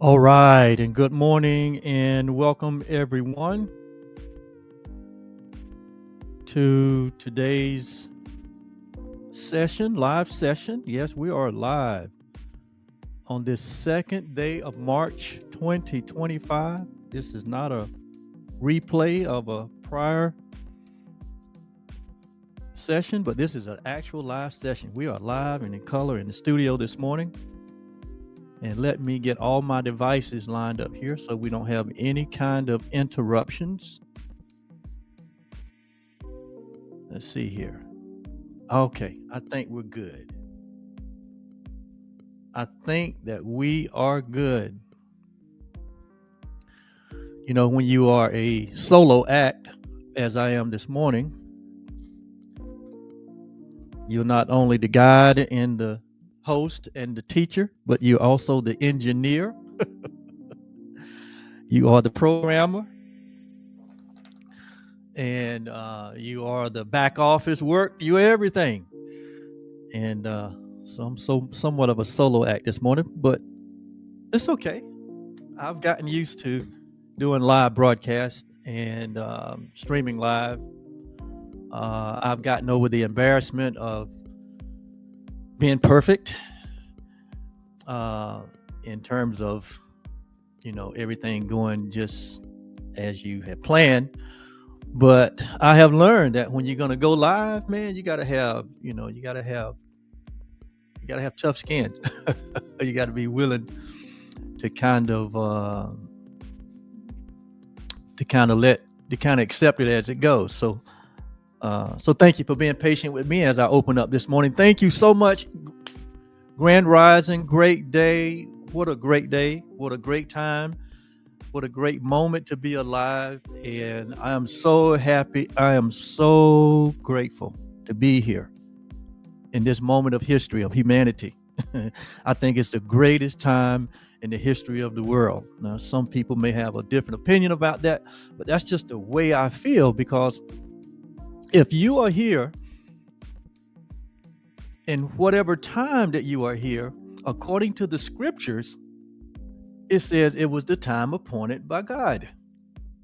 All right, and good morning, and welcome everyone to today's live session. Yes, we are live on this second day of March 2025. This is not a replay of a prior session, but this is an actual live session. We are live and in color in the studio this morning. And let me get all my devices lined up here so we don't have any kind of interruptions. Let's see here. Okay, I think we're good. I think that we are good. You know, when you are a solo act, as I am this morning, you're not only the guide and the host and the teacher, but you're also the engineer. You are the programmer, and you are the back office work. You're everything. And so I'm somewhat of a solo act this morning, but it's okay. I've gotten used to doing live broadcast and streaming live. I've gotten over the embarrassment of being perfect in terms of, everything going just as you had planned. But I have learned that when you're going to go live, man, you got to have tough skin. You got to be willing to kind of accept it as it goes. So thank you for being patient with me as I open up this morning. Thank you so much. Grand Rising, great day. What a great day. What a great time. What a great moment to be alive. And I am so happy. I am so grateful to be here in this moment of history, of humanity. I think it's the greatest time in the history of the world. Now, some people may have a different opinion about that, but that's just the way I feel, because if you are here in whatever time that you are here, according to the scriptures, it says it was the time appointed by God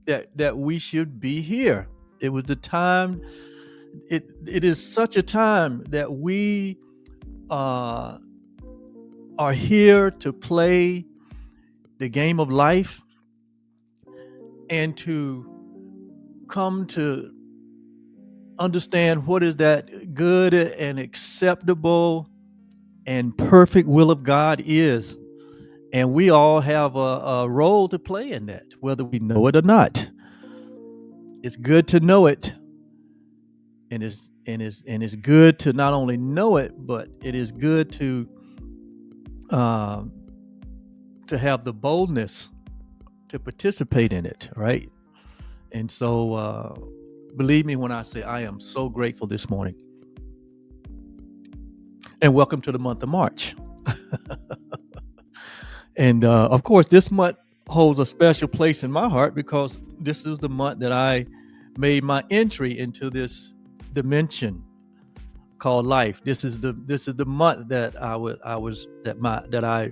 that we should be here. It was the time. It is such a time that we are here to play the game of life and to come to understand what is that good and acceptable and perfect will of God is. And we all have a role to play in that, whether we know it or not. It's good to know it. And it's good to not only know it, but it is good to have the boldness to participate in it, right? And so believe me when I say I am so grateful this morning. And welcome to the month of March. And of course, this month holds a special place in my heart because this is the month that I made my entry into this dimension called life. This is the month that I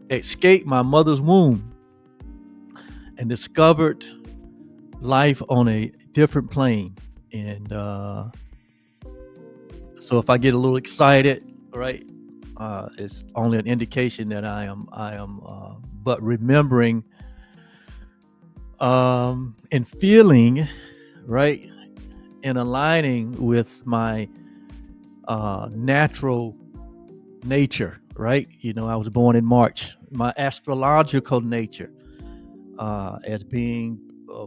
escaped my mother's womb and discovered life on a different plane. And so if I get a little excited, right, it's only an indication that I am but remembering and feeling, right, and aligning with my natural nature, right? I was born in March. My astrological nature, as being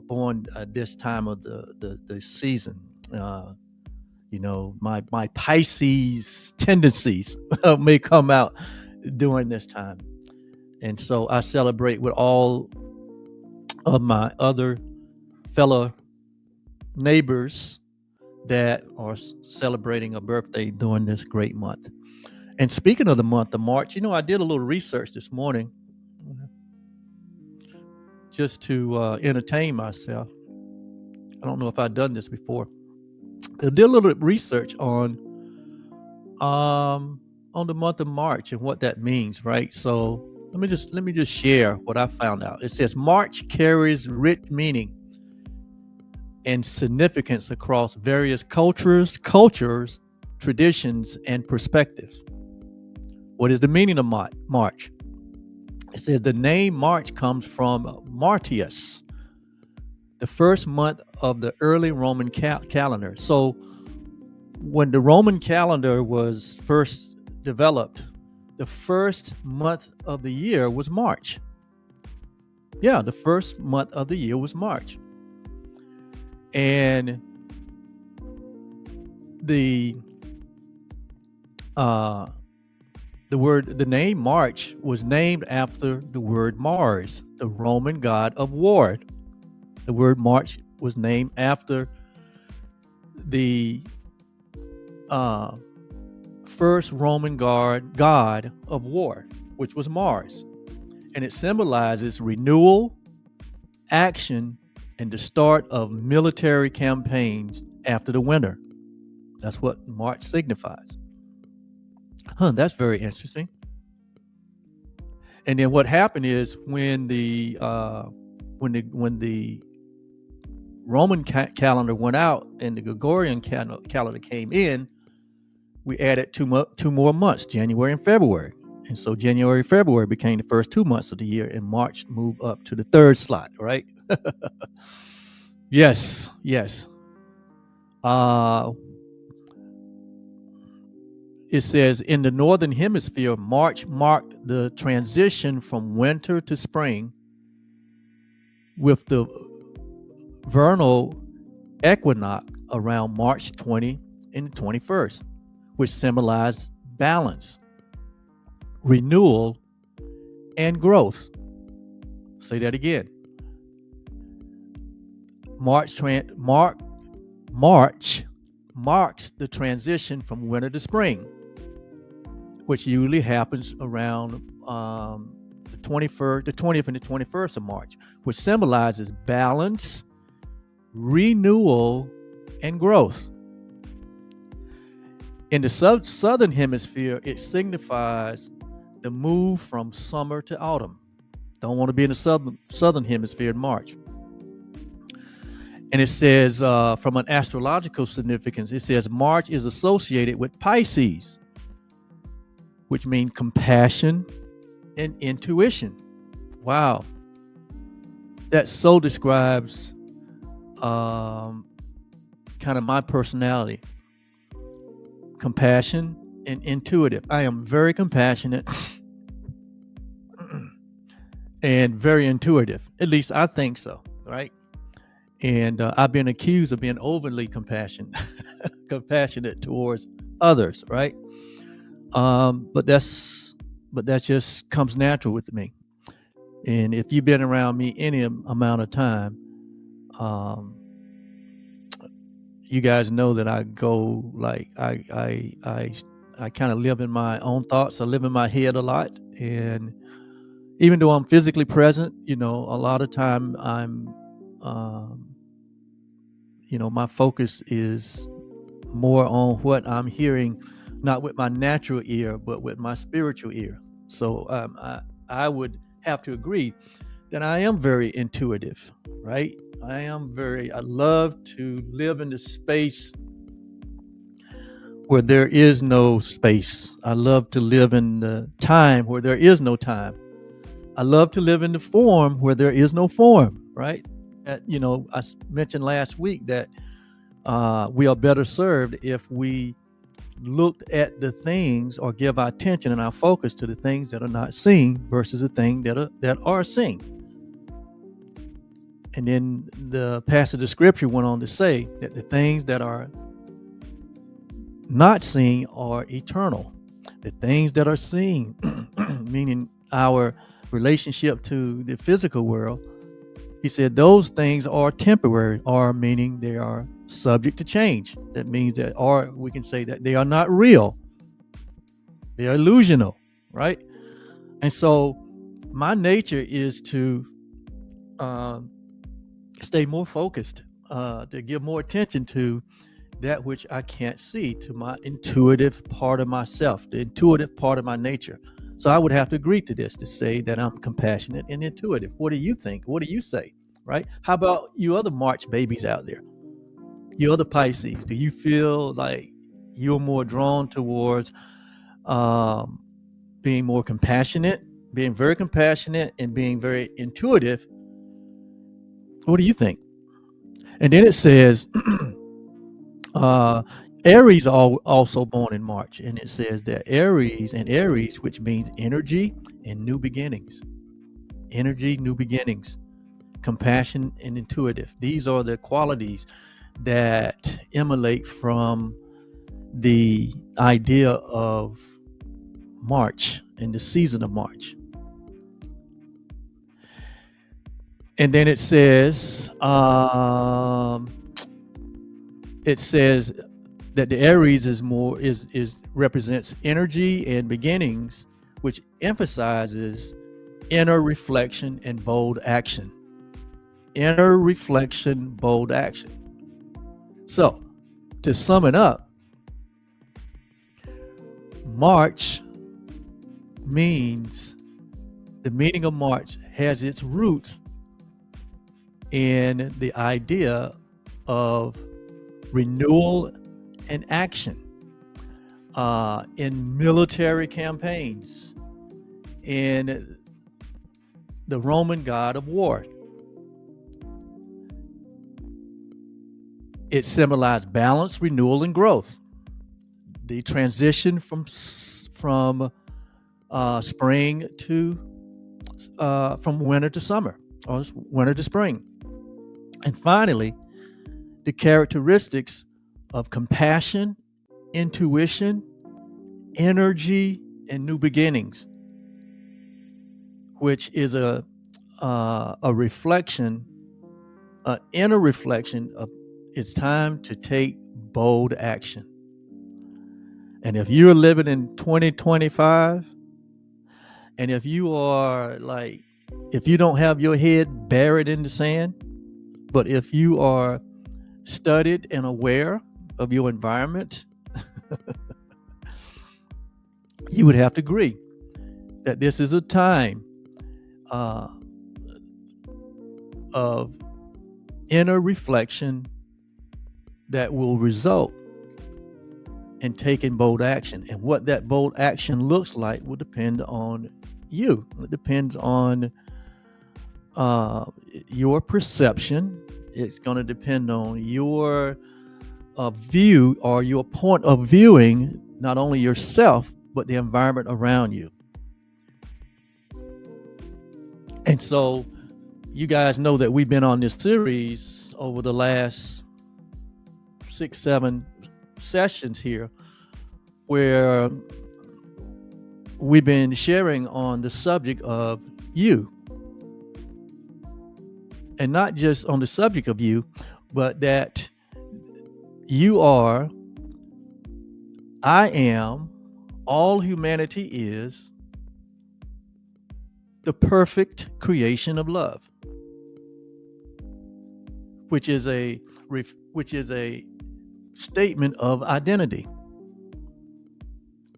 born at this time of the season, my Pisces tendencies may come out during this time. And so I celebrate with all of my other fellow neighbors that are celebrating a birthday during this great month. And speaking of the month of March, I did a little research this morning just to entertain myself. I don't know if I've done this before. I did a little research on the month of March and what that means, right? So let me just share what I found out. It says March carries rich meaning and significance across various cultures, traditions, and perspectives. What is the meaning of March? It says the name March comes from Martius, the first month of the early Roman calendar. So when the Roman calendar was first developed, the first month of the year was March. Yeah, the first month of the year was March. And the name March was named after the word Mars, the Roman god of war. The word March was named after the first Roman god of war, which was Mars. And it symbolizes renewal, action, and the start of military campaigns after the winter. That's what March signifies. That's very interesting. And then what happened is when the Roman calendar went out and the Gregorian calendar came in, we added two more months, January and February. And so January, February became the first 2 months of the year, and March moved up to the third slot, right? Yes. It says in the Northern Hemisphere, March marked the transition from winter to spring, with the vernal equinox around March 20 and 21st, which symbolized balance, renewal, and growth. Say that again. March marks the transition from winter to spring, which usually happens around the 20th and the 21st of March, which symbolizes balance, renewal, and growth. In the southern hemisphere, it signifies the move from summer to autumn. Don't want to be in the southern hemisphere in March. And it says, from an astrological significance, it says March is associated with Pisces, which means compassion and intuition. Wow. That so describes kind of my personality. Compassion and intuitive. I am very compassionate and very intuitive. At least I think so, right? And I've been accused of being overly compassionate towards others, right? But that just comes natural with me. And if you've been around me any amount of time, you guys know that I go like I kind of live in my own thoughts. I live in my head a lot, and even though I'm physically present, a lot of time I'm, my focus is more on what I'm hearing, not with my natural ear, but with my spiritual ear. So I would have to agree that I am very intuitive, right? I love to live in the space where there is no space. I love to live in the time where there is no time. I love to live in the form where there is no form, right? I mentioned last week that we are better served if we looked at the things or give our attention and our focus to the things that are not seen versus the things that are seen. And then the passage of scripture went on to say that the things that are not seen are eternal. The things that are seen, meaning our relationship to the physical world, he said those things are temporary, or meaning they are subject to change. That means that, or we can say that they are not real. They are illusional, right? And so my nature is to stay more focused, to give more attention to that which I can't see, to my intuitive part of myself, the intuitive part of my nature. So I would have to agree to this to say that I'm compassionate and intuitive. What do you think? What do you say? Right? How about you other March babies out there? You other Pisces, do you feel like you're more drawn towards um, being more compassionate, being very compassionate, and being very intuitive? What do you think? And then it says, uh, Aries also born in March, and it says that Aries, which means energy and new beginnings, energy, new beginnings, compassion, and intuitive. These are the qualities that emanate from the idea of March and the season of March. And then it says that the Aries is represents energy and beginnings, which emphasizes inner reflection and bold action. Inner reflection, bold action. So, to sum it up, March means the meaning of March has its roots in the idea of renewal and action in military campaigns, in the Roman god of war. It symbolized balance, renewal, and growth. The transition from spring to from winter to summer, or winter to spring. And finally, the characteristics of compassion, intuition, energy, and new beginnings, which is a reflection, an inner reflection of it's time to take bold action. And if you're living in 2025, and if you are like, if you don't have your head buried in the sand, but if you are studied and aware of your environment, you would have to agree that this is a time of inner reflection that will result in taking bold action. And what that bold action looks like will depend on you. It depends on your perception. It's going to depend on your view or your point of viewing not only yourself, but the environment around you. And so you guys know that we've been on this series over the last 6-7 sessions here, where we've been sharing on the subject of you. And not just on the subject of you, but that you are, I am, all humanity is the perfect creation of love, which is a statement of identity.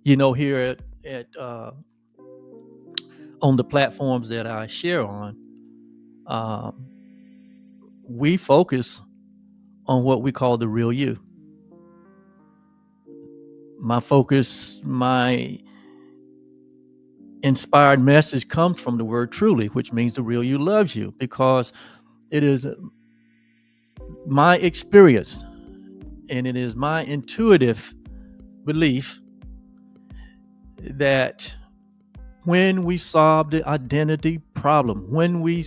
You know, here at on the platforms that I share on, we focus on what we call the real you. My focus, my inspired message comes from the word truly, which means the real you loves you, because it is my experience and it is my intuitive belief that when we solve the identity problem, when we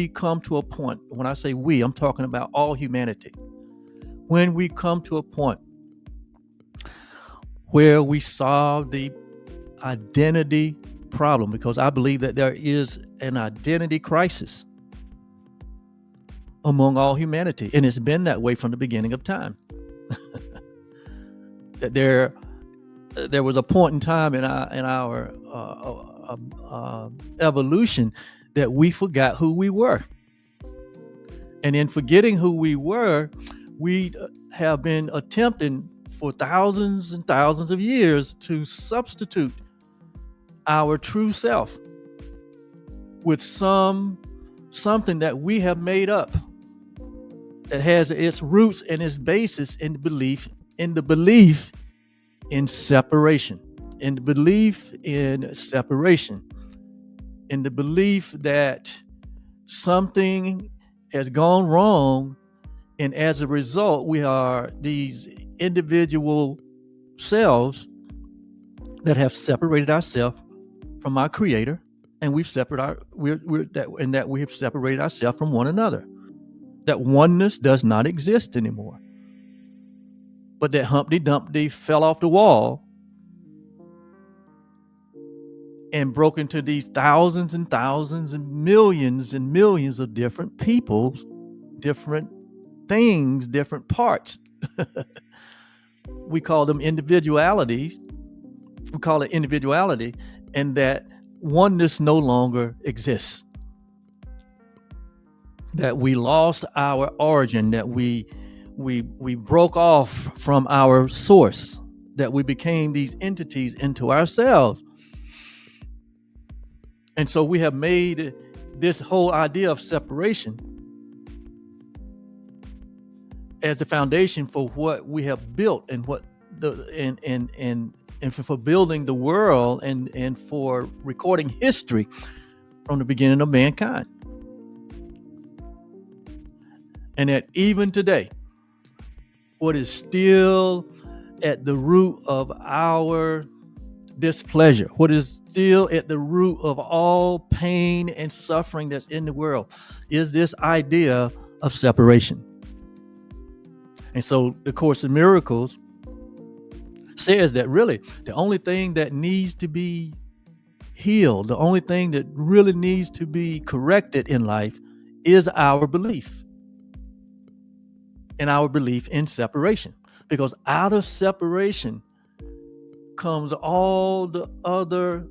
come to a point, when I say we, I'm talking about all humanity. When we come to a point where we solve the identity problem, because I believe that there is an identity crisis among all humanity, and it's been that way from the beginning of time. That there was a point in time in our evolution that we forgot who we were, and in forgetting who we were, we have been attempting for thousands and thousands of years to substitute our true self with something that we have made up that has its roots and its basis in the belief in separation, in the belief in separation, in the belief that something has gone wrong, and as a result, we are these individual selves that have separated ourselves from our Creator, and we have separated ourselves from one another. That oneness does not exist anymore. But that Humpty Dumpty fell off the wall and broke into these thousands and thousands and millions of different people, different things, different parts. We call them individualities. We call it individuality, and that oneness no longer exists. That we lost our origin, that we broke off from our source, that we became these entities into ourselves. And so we have made this whole idea of separation as the foundation for what we have built, and what and for building the world, and for recording history from the beginning of mankind. And that even today, what is still at the root of our displeasure, what is still at the root of all pain and suffering that's in the world, is this idea of separation. And so the Course in Miracles says that really the only thing that needs to be healed, the only thing that really needs to be corrected in life is our belief, and our belief in separation. Because out of separation comes all the other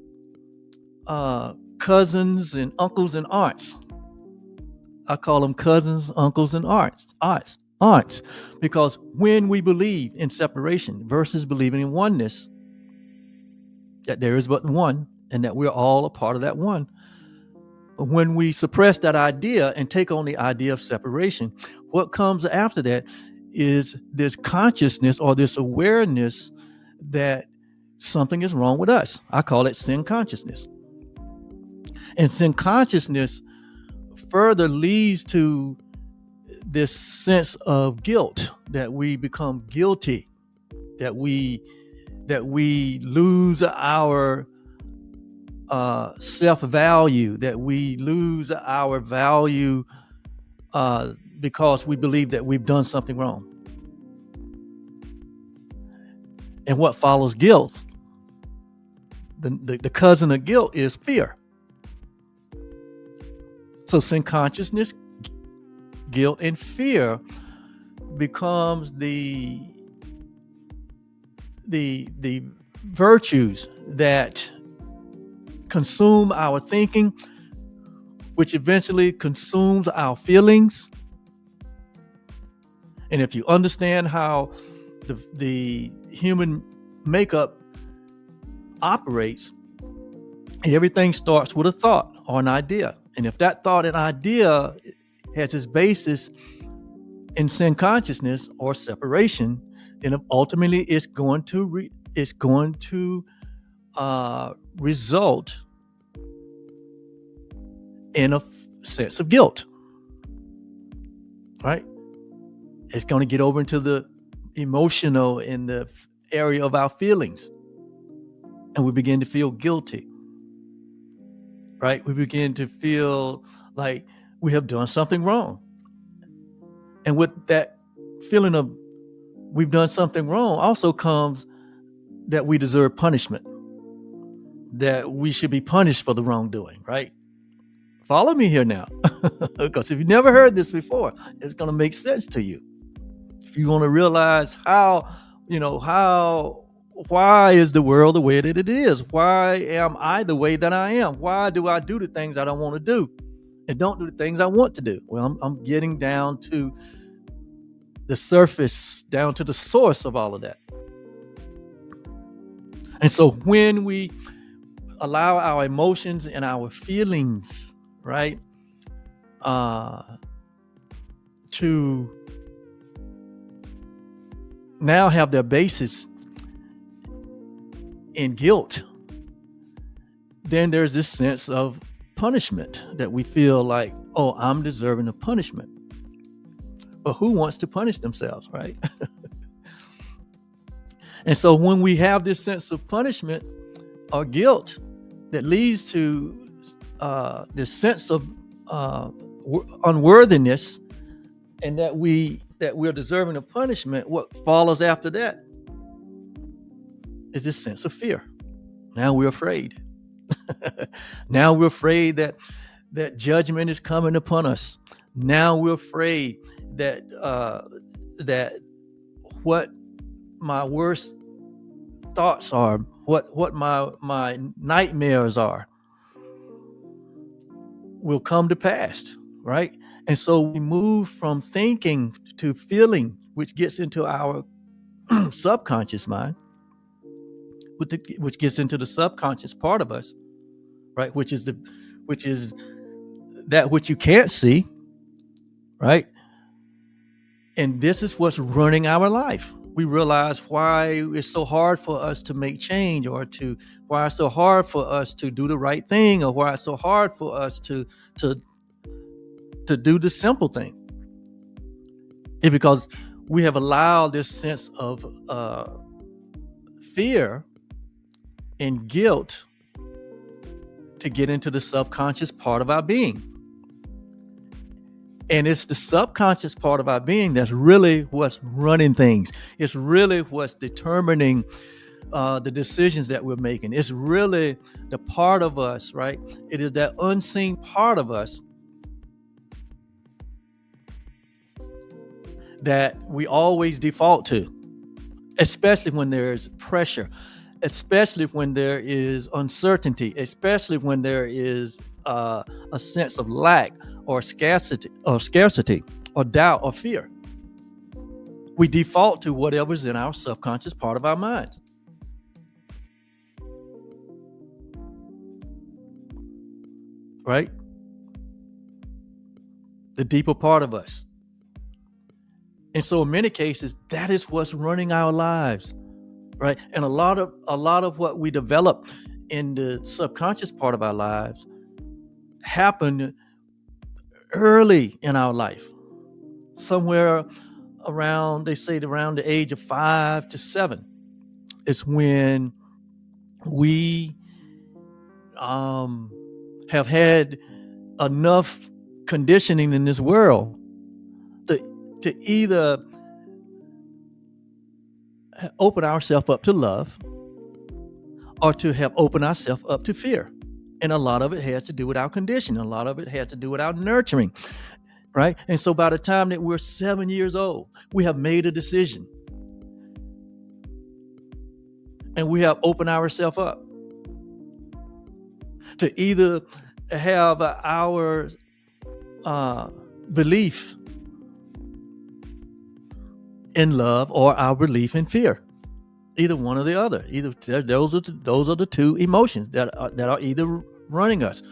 cousins and uncles and aunts. I call them cousins, uncles, and aunts. Because when we believe in separation versus believing in oneness, that there is but one, and that we're all a part of that one. But when we suppress that idea and take on the idea of separation, what comes after that is this consciousness, or this awareness that something is wrong with us. I call it sin consciousness. And sin consciousness further leads to this sense of guilt, that we become guilty, that we lose our self-value, that we lose our value because we believe that we've done something wrong. And what follows guilt, the cousin of guilt, is fear. So sin consciousness, guilt, and fear becomes the virtues that consume our thinking, which eventually consumes our feelings. And if you understand how the human makeup operates, everything starts with a thought or an idea. And if that thought and idea has its basis in sin consciousness or separation, then ultimately it's going to result in a sense of guilt, right? It's going to get over into the emotional, in the area of our feelings, and we begin to feel guilty, right? We begin to feel like we have done something wrong. And with that feeling of we've done something wrong also comes that we deserve punishment, that we should be punished for the wrongdoing, right? Follow me here now. Because if you never heard this before, it's going to make sense to you. If you want to realize why is the world the way that it is? Why am I the way that I am? Why do I do the things I don't want to do and don't do the things I want to do? Well, I'm getting down to the surface, down to the source of all of that. And so when we allow our emotions and our feelings, right, to now have their basis in guilt, then there's this sense of punishment that we feel like, oh, I'm deserving of punishment. But who wants to punish themselves, right? And so when we have this sense of punishment or guilt that leads to this sense of unworthiness, and that we're deserving of punishment, what follows after that is this sense of fear. Now we're afraid. Now we're afraid that judgment is coming upon us. Now we're afraid that what my worst thoughts are, what my nightmares are, will come to pass, right? And so we move from thinking to feeling, which gets into our subconscious mind, which gets into the subconscious part of us, right? Which is that which you can't see, right? And this is what's running our life. We realize why it's so hard for us to make change, or why it's so hard for us to do the right thing, or why it's so hard for us to do the simple thing. It's because we have allowed this sense of fear and guilt to get into the subconscious part of our being. And it's the subconscious part of our being that's really what's running things. It's really what's determining the decisions that we're making. It's really the part of us, right? It is that unseen part of us that we always default to, especially when there's pressure, especially when there is uncertainty, especially when there is a sense of lack or scarcity or doubt or fear. We default to whatever's in our subconscious part of our minds. Right? The deeper part of us. And so in many cases, that is what's running our lives, right? And a lot of what we develop in the subconscious part of our lives happened early in our life, somewhere around, they say around the age of 5 to 7 is when we have had enough conditioning in this world to either open ourselves up to love or to have opened ourselves up to fear. And a lot of it has to do with our conditioning. A lot of it has to do with our nurturing, right? And so by the time that we're 7 years old, we have made a decision. And we have opened ourselves up to either have our belief in love or our belief in fear, either one or the other. Either those are the two emotions that are either running us.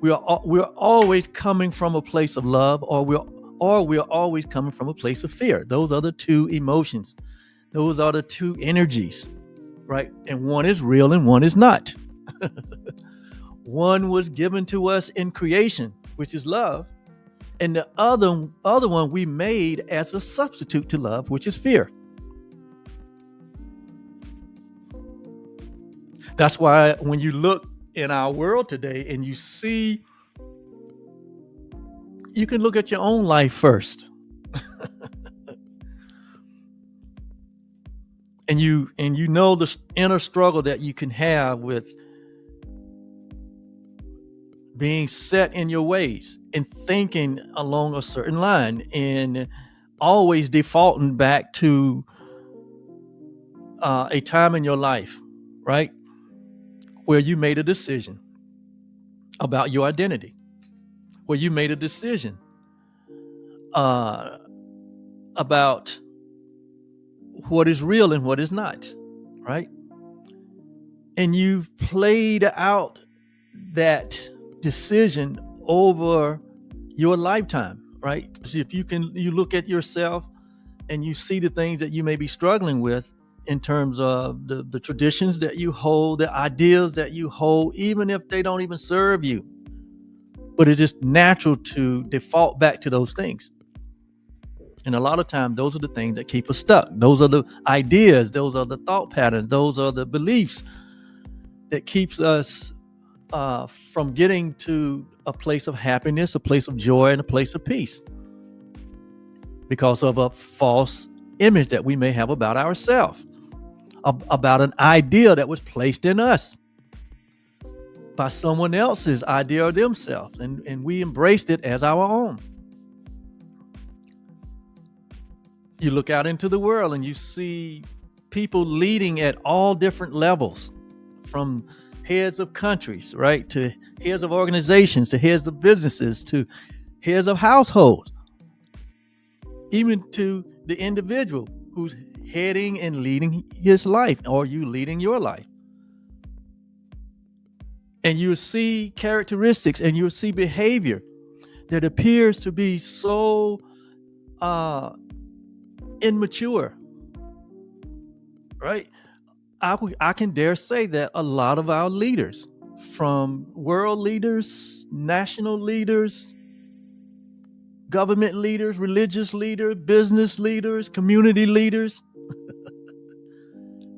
We're always coming from a place of love, or we're always coming from a place of fear. Those are the two emotions. Those are the two energies, right? And one is real and one is not. One was given to us in creation, which is love. And the other one we made as a substitute to love, which is fear. That's why when you look in our world today and you see, you can look at your own life first. and you know the inner struggle that you can have with being set in your ways and thinking along a certain line and always defaulting back to a time in your life, right, where you made a decision about your identity, where you made a decision about what is real and what is not, right? and you've played out that decision over your lifetime, right? So if you look at yourself and you see the things that you may be struggling with in terms of the traditions that you hold, the ideas that you hold, even if they don't even serve you. But it's just natural to default back to those things. And a lot of times, those are the things that keep us stuck. Those are the ideas, those are the thought patterns, those are the beliefs that keeps us from getting to a place of happiness, a place of joy, and a place of peace, because of a false image that we may have about ourselves, about an idea that was placed in us by someone else's idea of themselves, and we embraced it as our own. You look out into the world and you see people leading at all different levels, from heads of countries, right, to heads of organizations, to heads of businesses, to heads of households, even to the individual who's heading and leading his life, or you leading your life. And you see characteristics and you see behavior that appears to be so immature, right? I can dare say that a lot of our leaders, from world leaders, national leaders, government leaders, religious leaders, business leaders, community leaders,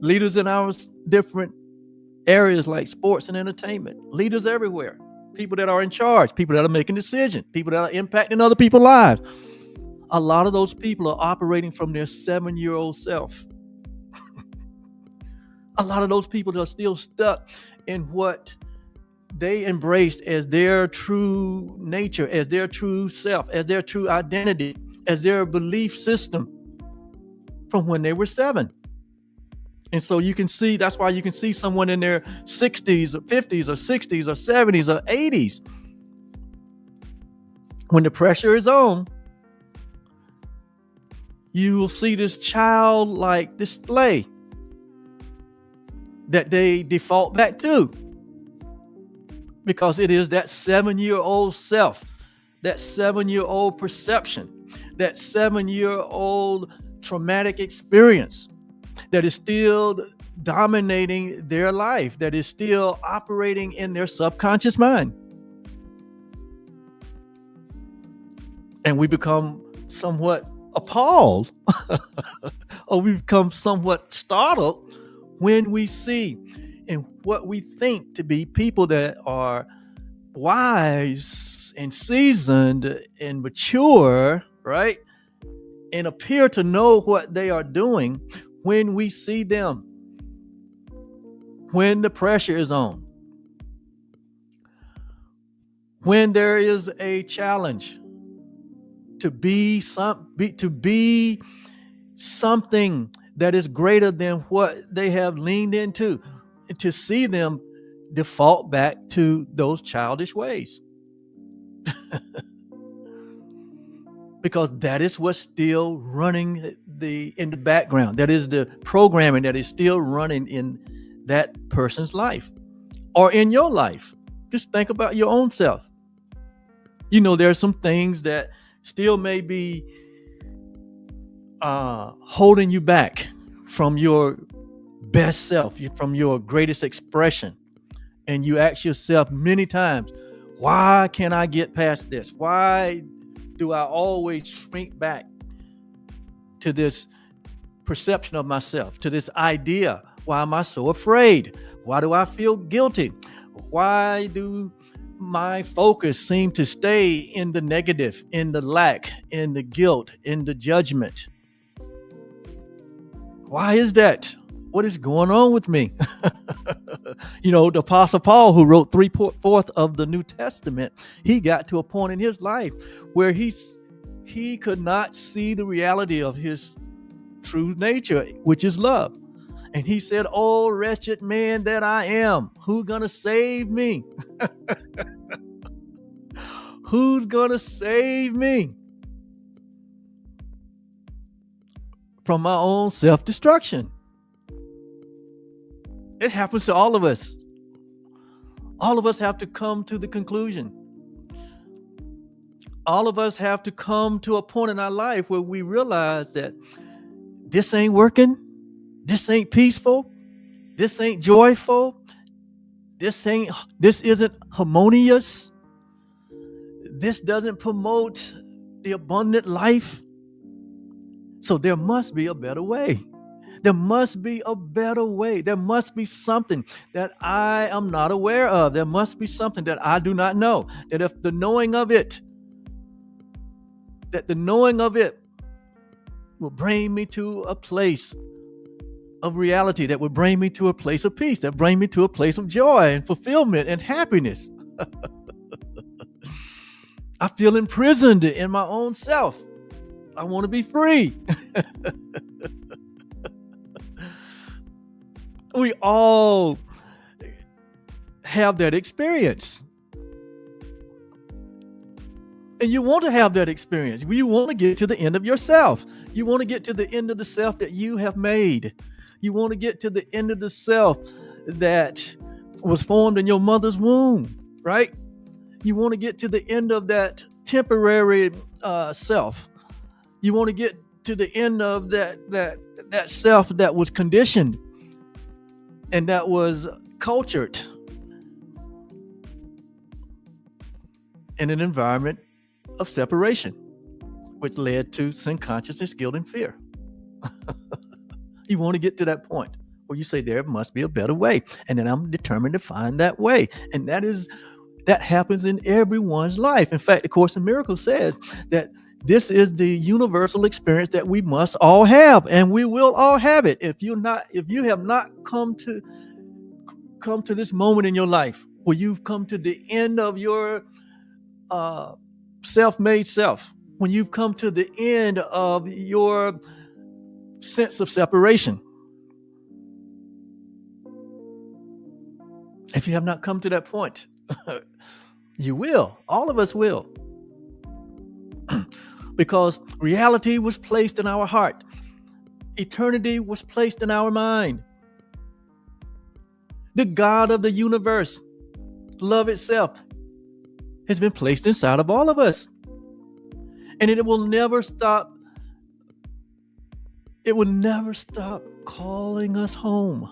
leaders in our different areas like sports and entertainment, leaders everywhere, people that are in charge, people that are making decisions, people that are impacting other people's lives. A lot of those people are operating from their 7-year-old self. A lot of those people are still stuck in what they embraced as their true nature, as their true self, as their true identity, as their belief system from when they were 7. And so you can see, that's why you can see someone in their 60s or 50s or 60s or 70s or 80s. When the pressure is on, you will see this childlike display that they default back to, because it is that 7-year-old self, that 7-year-old perception, that 7-year-old traumatic experience that is still dominating their life, that is still operating in their subconscious mind. And we become somewhat appalled or we become somewhat startled when we see and what we think to be people that are wise and seasoned and mature, right, and appear to know what they are doing, when we see them, when the pressure is on, when there is a challenge to be something that is greater than what they have leaned into, and to see them default back to those childish ways. Because that is what's still running in the background. That is the programming that is still running in that person's life or in your life. Just think about your own self. You know, there are some things that still may be holding you back from your best self, from your greatest expression. And you ask yourself many times, why can't I get past this? Why do I always shrink back to this perception of myself, to this idea? Why am I so afraid? Why do I feel guilty? Why do my focus seem to stay in the negative, in the lack, in the guilt, in the judgment? Why is that? What is going on with me? You know, the Apostle Paul, who wrote 3/4 of the New Testament, he got to a point in his life where he could not see the reality of his true nature, which is love. And he said, "Oh, wretched man that I am, who's gonna save me?" Who's gonna save me from my own self-destruction? It happens to all of us. All of us have to come to the conclusion. All of us have to come to a point in our life where we realize that this ain't working. This ain't peaceful. This ain't joyful. This isn't harmonious. This doesn't promote the abundant life. So there must be a better way. There must be a better way. There must be something that I am not aware of. There must be something that I do not know. That if the knowing of it will bring me to a place of reality, that will bring me to a place of peace, that bring me to a place of joy and fulfillment and happiness. I feel imprisoned in my own self. I want to be free. We all have that experience. And you want to have that experience. You want to get to the end of yourself. You want to get to the end of the self that you have made. You want to get to the end of the self that was formed in your mother's womb, right? You want to get to the end of that temporary self. You want to get to the end of that self that was conditioned and that was cultured in an environment of separation, which led to sin consciousness, guilt, and fear. You want to get to that point where you say there must be a better way, and then I'm determined to find that way. And that happens in everyone's life. In fact, the Course in Miracles says that this is the universal experience that we must all have, and we will all have it. If you have not come to this moment in your life where you've come to the end of your self-made self, when you've come to the end of your sense of separation, if you have not come to that point, you will. All of us will. Because reality was placed in our heart. Eternity was placed in our mind. The God of the universe, love itself, has been placed inside of all of us. And it will never stop. It will never stop calling us home.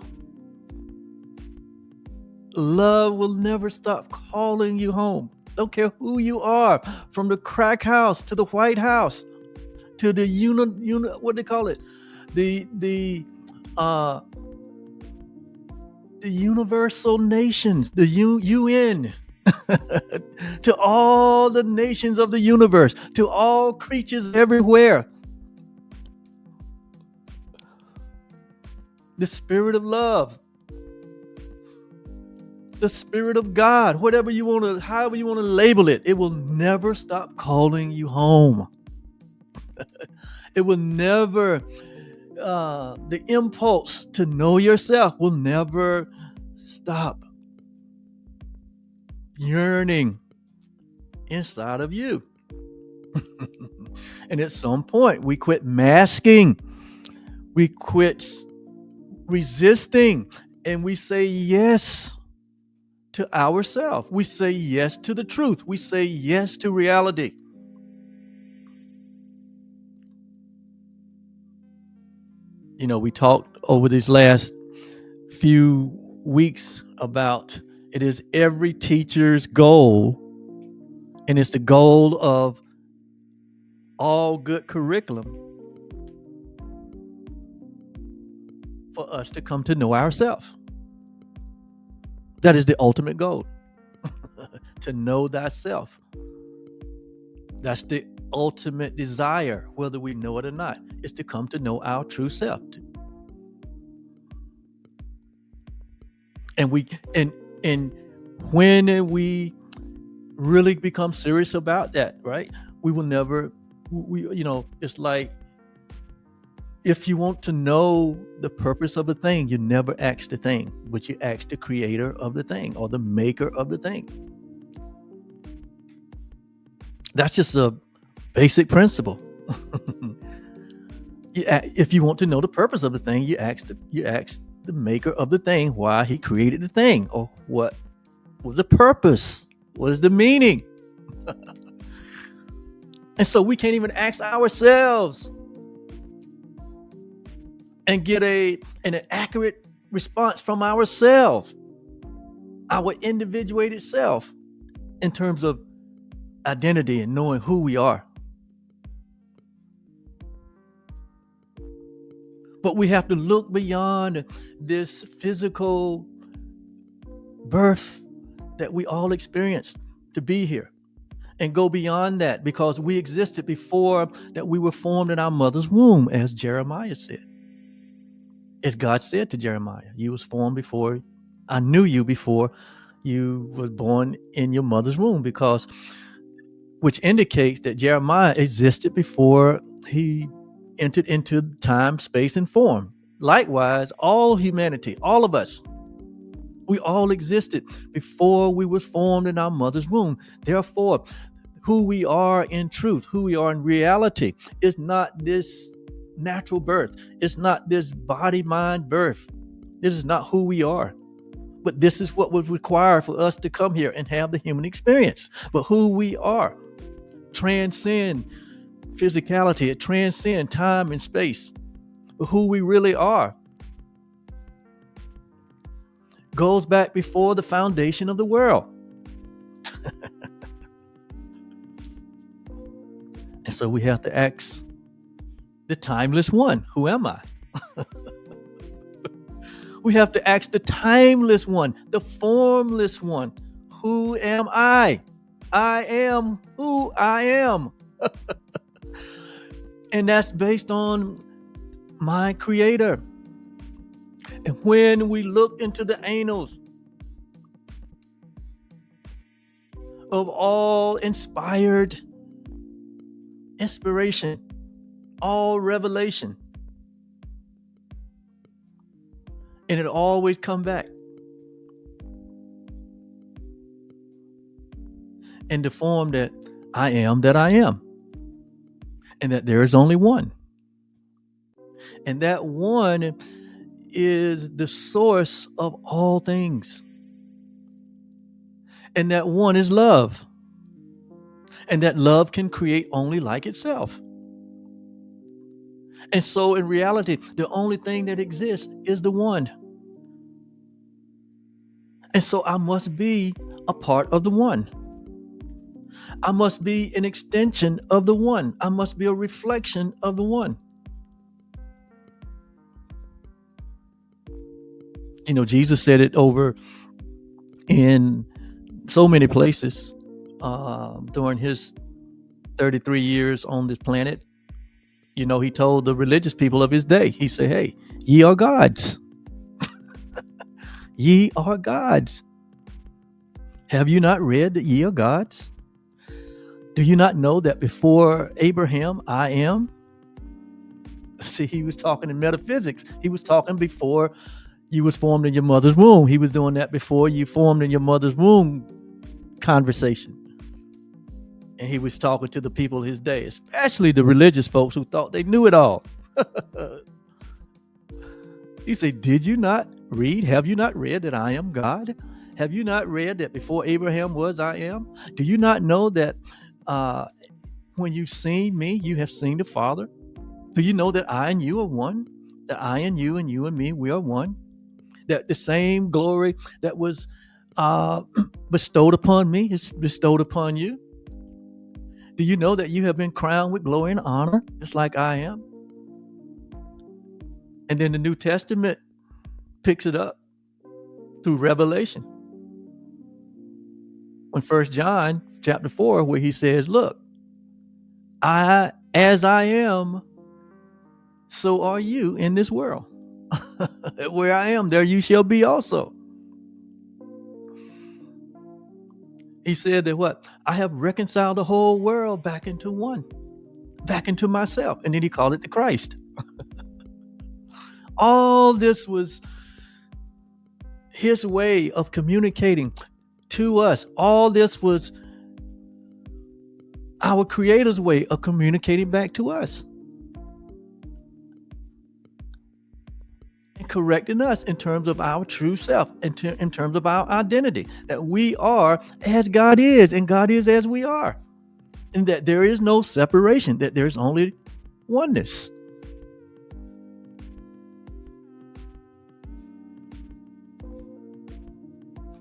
Love will never stop calling you home. Don't care who you are, from the crack house to the White House to the what do they call it? The universal nations, the UN, to all the nations of the universe, to all creatures everywhere. The spirit of love, the spirit of God, however you want to label it, it will never stop calling you home. It will never, the impulse to know yourself will never stop yearning inside of you. And at some point, we quit masking, we quit resisting, and we say yes to ourselves. We say yes to the truth. We say yes to reality. You know, we talked over these last few weeks about it is every teacher's goal, and it's the goal of all good curriculum for us to come to know ourselves. That is the ultimate goal. To know thyself. That's the ultimate desire, whether we know it or not, is to come to know our true self. And when we really become serious about that, right? We will never, it's like, if you want to know the purpose of a thing, you never ask the thing, but you ask the creator of the thing or the maker of the thing. That's just a basic principle. If you want to know the purpose of the thing, you ask the maker of the thing, why he created the thing, or what was the purpose, what is the meaning. And so we can't even ask ourselves and get an accurate response from ourselves, our individuated self, in terms of identity and knowing who we are. But we have to look beyond this physical birth that we all experienced to be here, and go beyond that, because we existed before that we were formed in our mother's womb, as Jeremiah said. As God said to Jeremiah, you was formed before, I knew you before you was born in your mother's womb, which indicates that Jeremiah existed before he entered into time, space, and form. Likewise, all humanity, all of us, we all existed before we was formed in our mother's womb. Therefore, who we are in truth, who we are in reality, is not this natural birth. It's not this body-mind birth. This is not who we are. But this is what was required for us to come here and have the human experience. But who we are transcend physicality. It transcends time and space. But who we really are goes back before the foundation of the world. And so we have to ask the timeless one, who am I? We have to ask the timeless one, the formless one, who am I? I am who I am. And that's based on my creator. And when we look into the annals of all inspiration, all revelation, and it always come back in the form that I am that I am, and that there is only one, and that one is the source of all things, and that one is love, and that love can create only like itself. And so in reality, the only thing that exists is the one. And so I must be a part of the one. I must be an extension of the one. I must be a reflection of the one. You know, Jesus said it over in so many places during his 33 years on this planet. You know, he told the religious people of his day, he said, hey, ye are gods. Ye are gods. Have you not read that ye are gods? Do you not know that before Abraham, I am? See, he was talking in metaphysics. He was talking before you was formed in your mother's womb. He was doing that before you formed in your mother's womb conversation. And he was talking to the people of his day, especially the religious folks who thought they knew it all. He said, did you not read? Have you not read that I am God? Have you not read that before Abraham was, I am? Do you not know that when you've seen me, you have seen the Father? Do you know that I and you are one? That I and you and me, we are one? That the same glory that was bestowed upon me is bestowed upon you? Do you know that you have been crowned with glory and honor, just like I am? And then the New Testament picks it up through Revelation. When 1 John chapter 4, where he says, look, as I am, so are you in this world. Where I am, there you shall be also. He said that what? I have reconciled the whole world back into one, back into myself. And then he called it the Christ. All this was his way of communicating to us. All this was our Creator's way of communicating back to us. And and correcting us in terms of our true self, in terms of our identity, that we are as God is and God is as we are, and that there is no separation, that there's only oneness.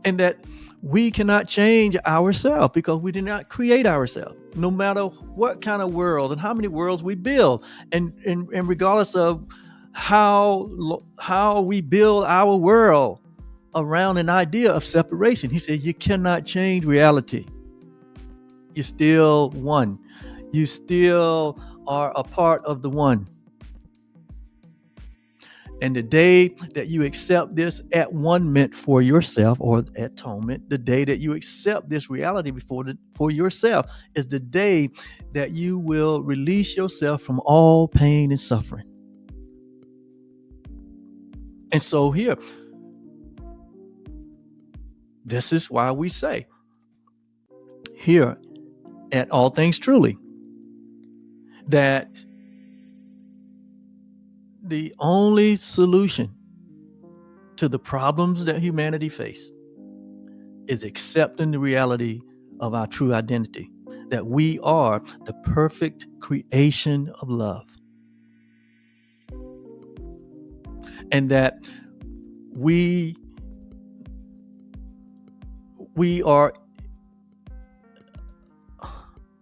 And that we cannot change ourselves because we did not create ourselves, no matter what kind of world and how many worlds we build, and regardless of how we build our world around an idea of separation. He said you cannot change reality. You're still one. You still are a part of the one. And the day that you accept this at one meant for yourself, or atonement, the day that you accept this reality for yourself is the day that you will release yourself from all pain and suffering. And so here, this is why we say here at All Things Truly that the only solution to the problems that humanity face is accepting the reality of our true identity, that we are the perfect creation of love, and that we are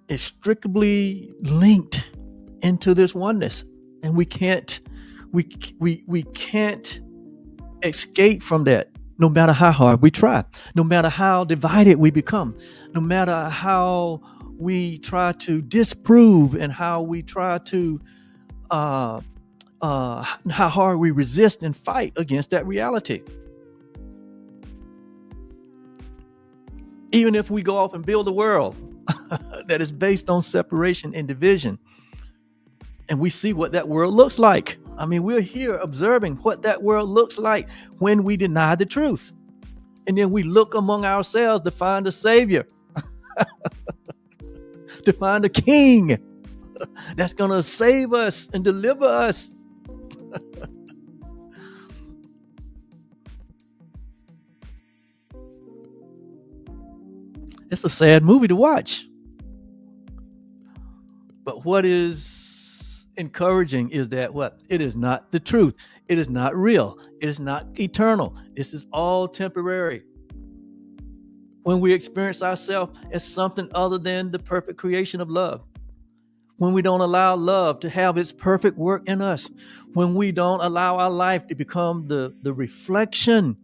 inextricably linked into this oneness, and we can't escape from that, no matter how hard we try, no matter how divided we become, no matter how we try to disprove and how we try to how hard we resist and fight against that reality. Even if we go off and build a world that is based on separation and division, and we see what that world looks like. I mean, we're here observing what that world looks like when we deny the truth. And then we look among ourselves to find a savior, to find a king that's going to save us and deliver us. It's a sad movie to watch. But what is encouraging is that it is not the truth. It is not real. It is not eternal. This is all temporary. When we experience ourselves as something other than the perfect creation of love, when we don't allow love to have its perfect work in us, when we don't allow our life to become the reflection,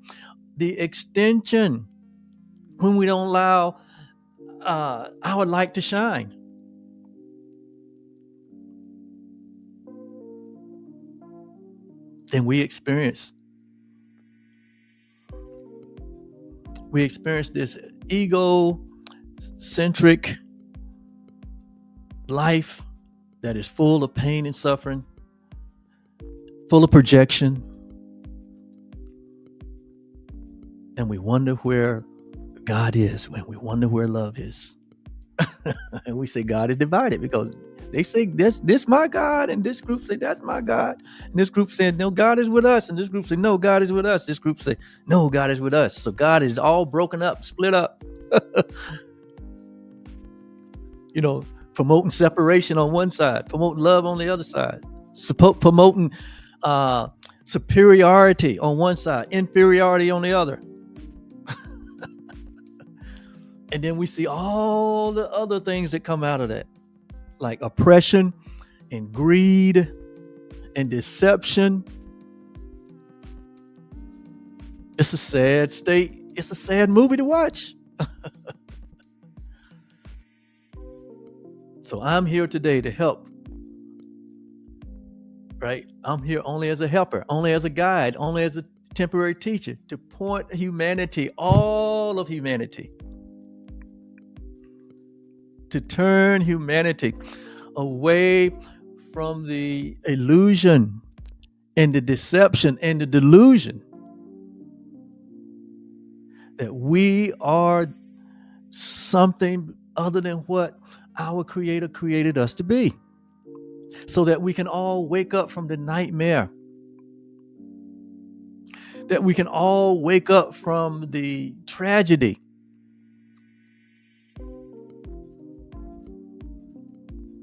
the extension, when we don't allow our light to shine, then we experience this ego-centric life that is full of pain and suffering, full of projection. And we wonder where God is, when we wonder where love is. And we say God is divided because they say this my God, and this group say that's my God, and this group said no, God is with us, and this group say no, God is with us, this group say no, God is with us. So God is all broken up, split up. Promoting separation on one side, promoting love on the other side, promoting superiority on one side, inferiority on the other. And then we see all the other things that come out of that, like oppression and greed and deception. It's a sad state. It's a sad movie to watch. So I'm here today to help, right? I'm here only as a helper, only as a guide, only as a temporary teacher to point humanity, all of humanity, to turn humanity away from the illusion and the deception and the delusion that we are something other than what our Creator created us to be, so that we can all wake up from the nightmare that we can all wake up from the tragedy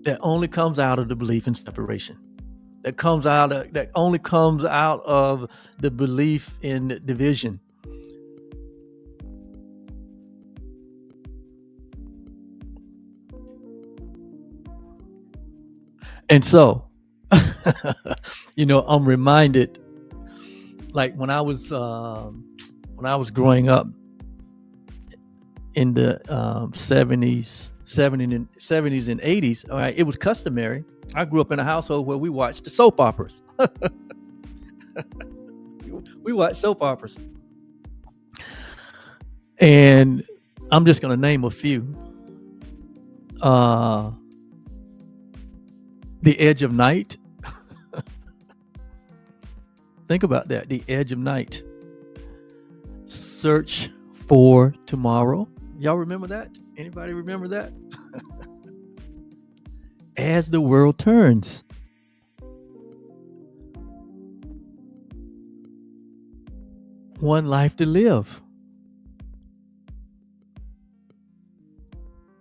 that only comes out of the belief in separation, that only comes out of the belief in division. And so, I'm reminded, like when I was growing up in the 70s and 80s. All right, it was customary. I grew up in a household where we watched the soap operas. We watched soap operas, and I'm just going to name a few. The Edge of Night. Think about that. The Edge of Night. Search for Tomorrow. Y'all remember that? Anybody remember that? As the World Turns. One Life to Live.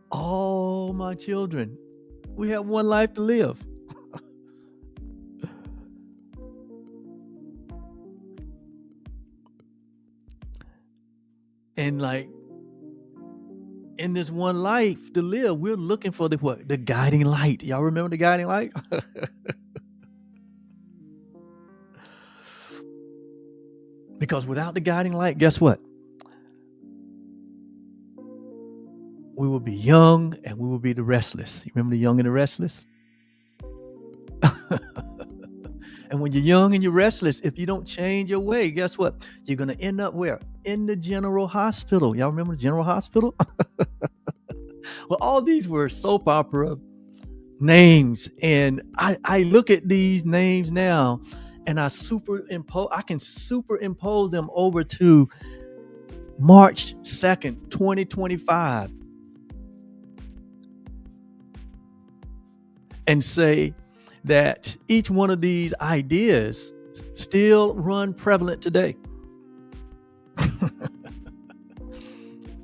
All my children. We have one life to live. And like in this one life to live, we're looking for the what? The guiding light. Y'all remember the guiding light? Because without the guiding light, guess what? We will be young and we will be the restless. You remember the young and the restless? And when you're young and you're restless, if you don't change your way, guess what? You're going to end up where? In the General Hospital. Y'all remember the General Hospital? Well, all these were soap opera names. And I look at these names now and I can superimpose them over to March 2nd, 2025. And say that each one of these ideas still run prevalent today.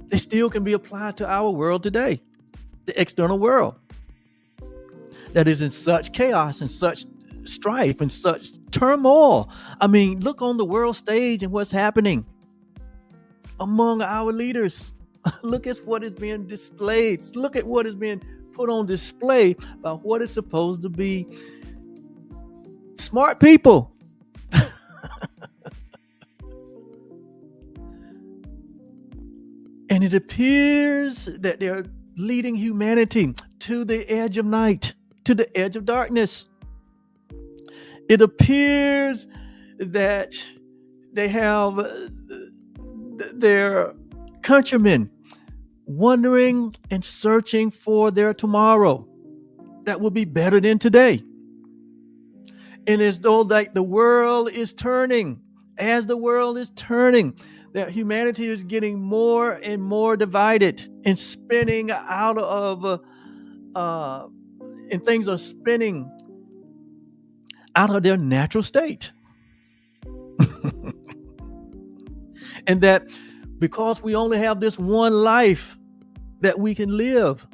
They still can be applied to our world today, the external world that is in such chaos and such strife and such turmoil. I mean, look on the world stage and what's happening among our leaders. Look at what is being displayed. Look at what is being put on display by what is supposed to be smart people. And it appears that they're leading humanity to the edge of night, to the edge of darkness. It appears that they have their countrymen wondering and searching for their tomorrow that will be better than today. And as though like the world is turning, as the world is turning, that humanity is getting more and more divided and spinning out of, and things are spinning out of their natural state. And that because we only have this one life that we can live,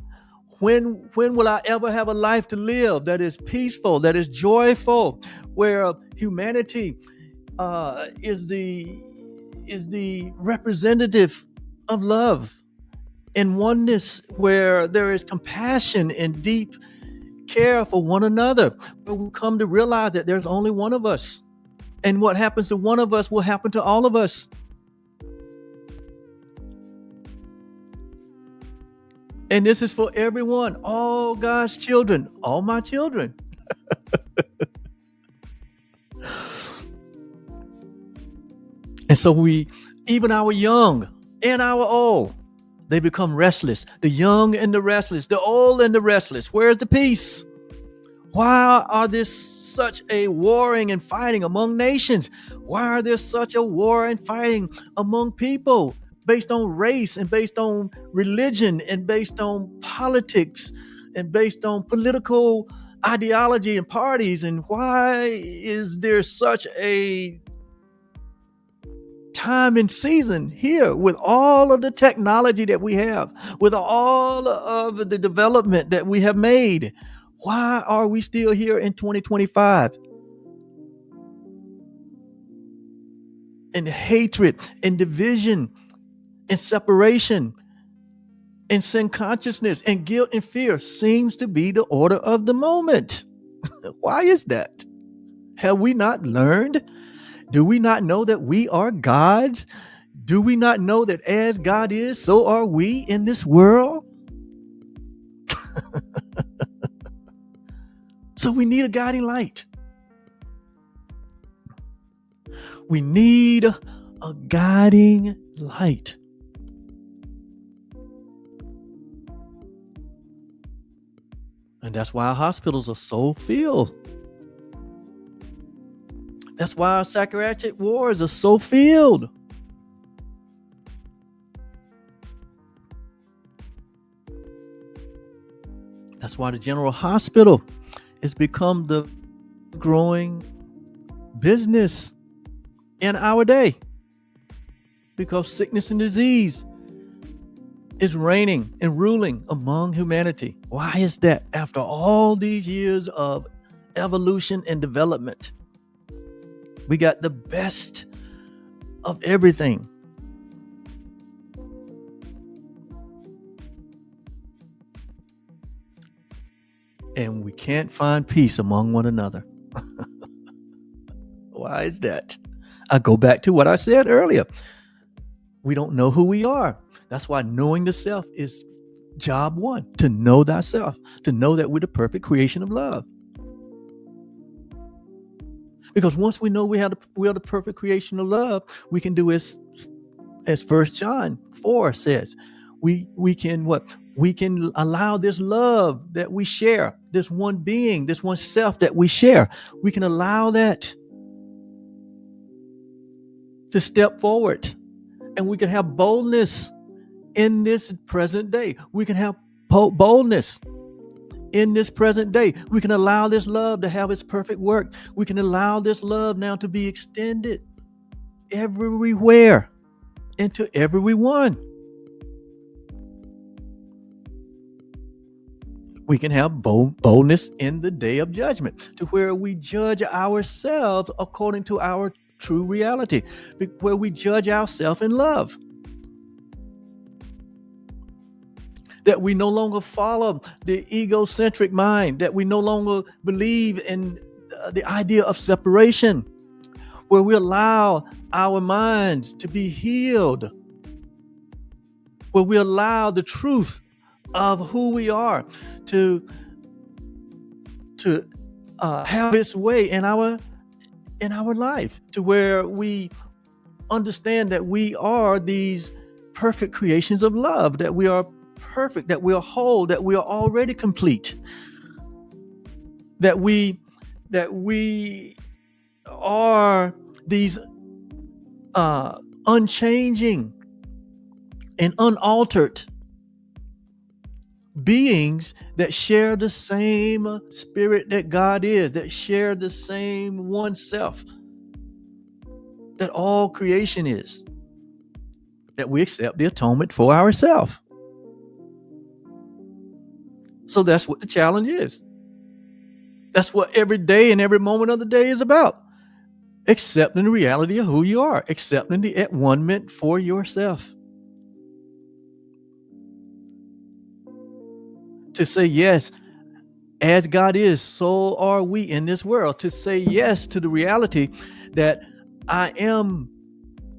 when will I ever have a life to live that is peaceful, that is joyful, where humanity is the representative of love and oneness, where there is compassion and deep care for one another, where we come to realize that there's only one of us, and what happens to one of us will happen to all of us. And this is for everyone, all God's children, all my children. And so even our young and our old, they become restless. The young and the restless, the old and the restless. Where's the peace? Why are there such a warring and fighting among nations? Why are there such a war and fighting among people? Based on race and based on religion and based on politics and based on political ideology and parties. And why is there such a time and season here with all of the technology that we have, with all of the development that we have made. Why are we still here in 2025? And hatred and division and separation and sin consciousness and guilt and fear seems to be the order of the moment. Why is that? Have we not learned? Do we not know that we are gods? Do we not know that as God is, so are we in this world? So we need a guiding light. We need a guiding light. And that's why our hospitals are so filled. That's why our psychiatric wards are so filled. That's why the general hospital has become the growing business in our day. Because sickness and disease is reigning and ruling among humanity. Why is that? After all these years of evolution and development, we got the best of everything. And we can't find peace among one another. Why is that? I go back to what I said earlier. We don't know who we are. That's why knowing the self is job one, to know thyself, to know that we're the perfect creation of love. Because once we know we are the perfect creation of love, we can do as 1 John 4 says. We can what? We can allow this love that we share, this one being, this one self that we share. We can allow that to step forward, and we can have boldness in this present day. We can have boldness in this present day. We can allow this love to have its perfect work. We can allow this love now to be extended everywhere and to everyone. We can have boldness in the day of judgment, to where we judge ourselves according to our true reality, where we judge ourselves in love. That we no longer follow the egocentric mind, that we no longer believe in the idea of separation, where we allow our minds to be healed, where we allow the truth of who we are to have its way in our life, to where we understand that we are these perfect creations of love, that we are perfect, that we are whole, that we are already complete, that we are these unchanging and unaltered beings that share the same spirit that God is, that share the same one self that all creation is, that we accept the atonement for ourselves. So that's what the challenge is. That's what every day and every moment of the day is about. Accepting the reality of who you are, accepting the at-one-ment for yourself. To say yes, as God is, so are we in this world. To say yes to the reality that I am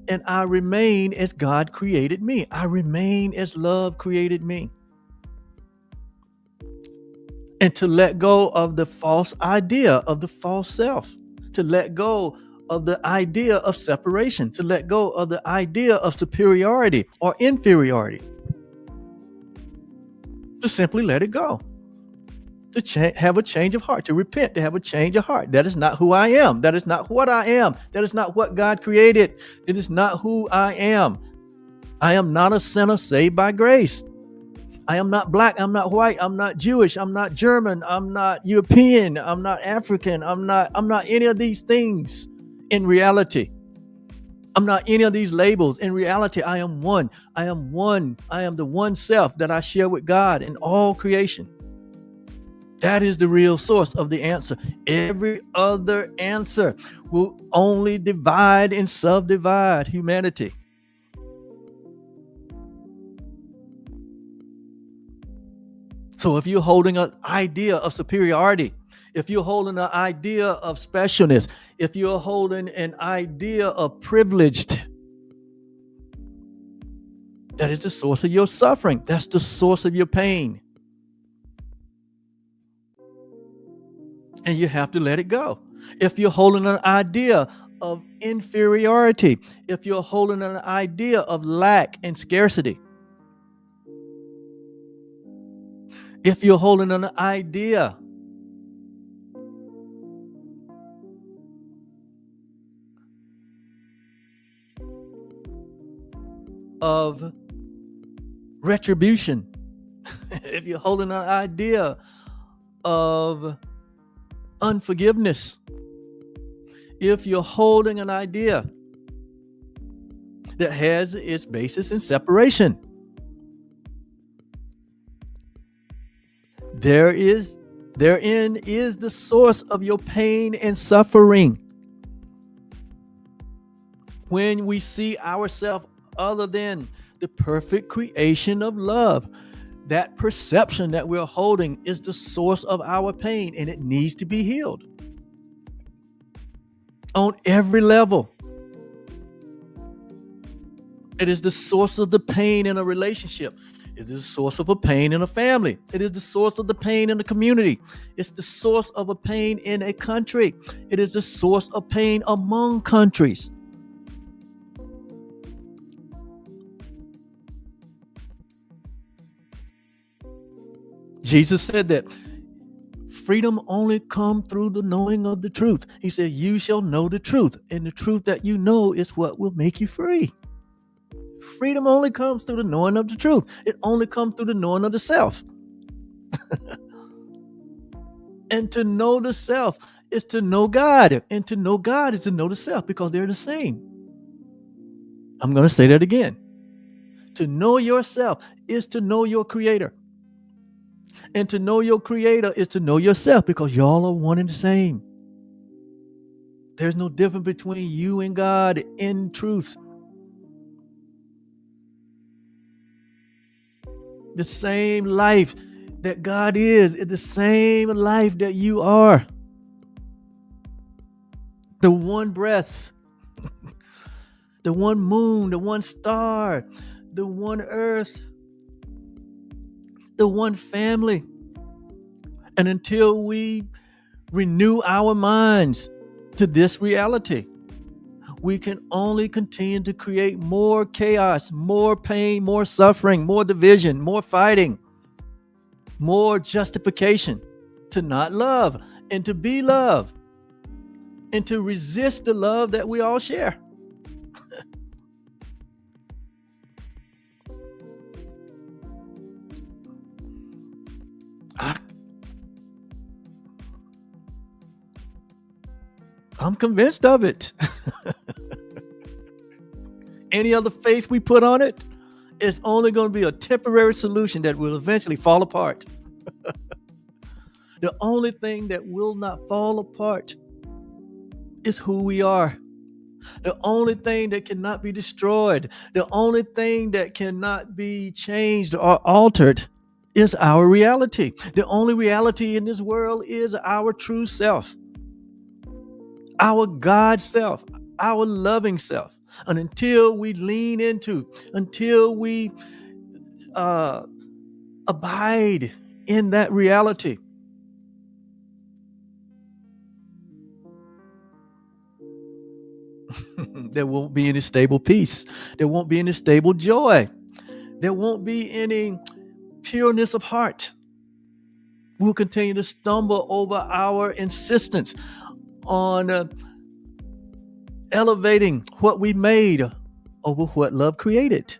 and I remain as God created me. I remain as love created me. And to let go of the false idea of the false self, to let go of the idea of separation, to let go of the idea of superiority or inferiority, to simply let it go, to have a change of heart, to repent, to have a change of heart. That is not who I am. That is not what I am. That is not what God created. It is not who I am. I am not a sinner saved by grace. I am not black. I'm not white. I'm not Jewish. I'm not German. I'm not European. I'm not African. I'm not any of these things in reality. I'm not any of these labels. In reality, I am one. I am one. I am the one self that I share with God in all creation. That is the real source of the answer. Every other answer will only divide and subdivide humanity. So if you're holding an idea of superiority, if you're holding an idea of specialness, if you're holding an idea of privileged, that is the source of your suffering. That's the source of your pain. And you have to let it go. If you're holding an idea of inferiority, if you're holding an idea of lack and scarcity, if you're holding an idea of retribution, if you're holding an idea of unforgiveness, if you're holding an idea that has its basis in separation, therein is the source of your pain and suffering. When we see ourselves other than the perfect creation of love, that perception that we're holding is the source of our pain, and it needs to be healed on every level. It is the source of the pain in a relationship. It is the source of a pain in a family. It is the source of the pain in the community. It's the source of a pain in a country. It is the source of pain among countries. Jesus said that freedom only comes through the knowing of the truth. He said, you shall know the truth, and the truth that you know is what will make you free. Freedom only comes through the knowing of the truth. It only comes through the knowing of the self. And to know the self is to know God. And to know God is to know the self, because they're the same. I'm going to say that again. To know yourself is to know your creator. And to know your creator is to know yourself, because y'all are one and the same. There's no difference between you and God in truth. The same life that God is the same life that you are. The one breath, the one moon, the one star, the one earth, the one family. And until we renew our minds to this reality, we can only continue to create more chaos, more pain, more suffering, more division, more fighting, more justification to not love and to be loved and to resist the love that we all share. I'm convinced of it. Any other face we put on it, it's only going to be a temporary solution that will eventually fall apart. The only thing that will not fall apart is who we are. The only thing that cannot be destroyed, the only thing that cannot be changed or altered is our reality. The only reality in this world is our true self, our God self, our loving self. And until we lean into, until we abide in that reality, there won't be any stable peace. There won't be any stable joy. There won't be any pureness of heart. We'll continue to stumble over our insistence on elevating what we made over what love created.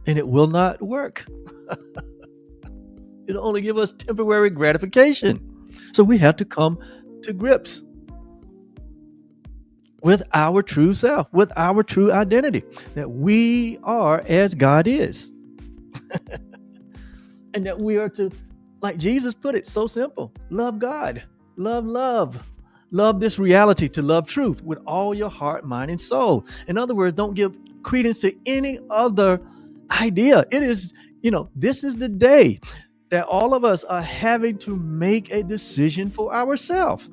And it will not work. It'll only give us temporary gratification. So we have to come to grips with our true self, with our true identity, that we are as God is. And that we are to, like Jesus put it, so simple: love God, love this reality, to love truth with all your heart, mind, and soul. In other words, don't give credence to any other idea. It is, this is the day that all of us are having to make a decision for ourselves.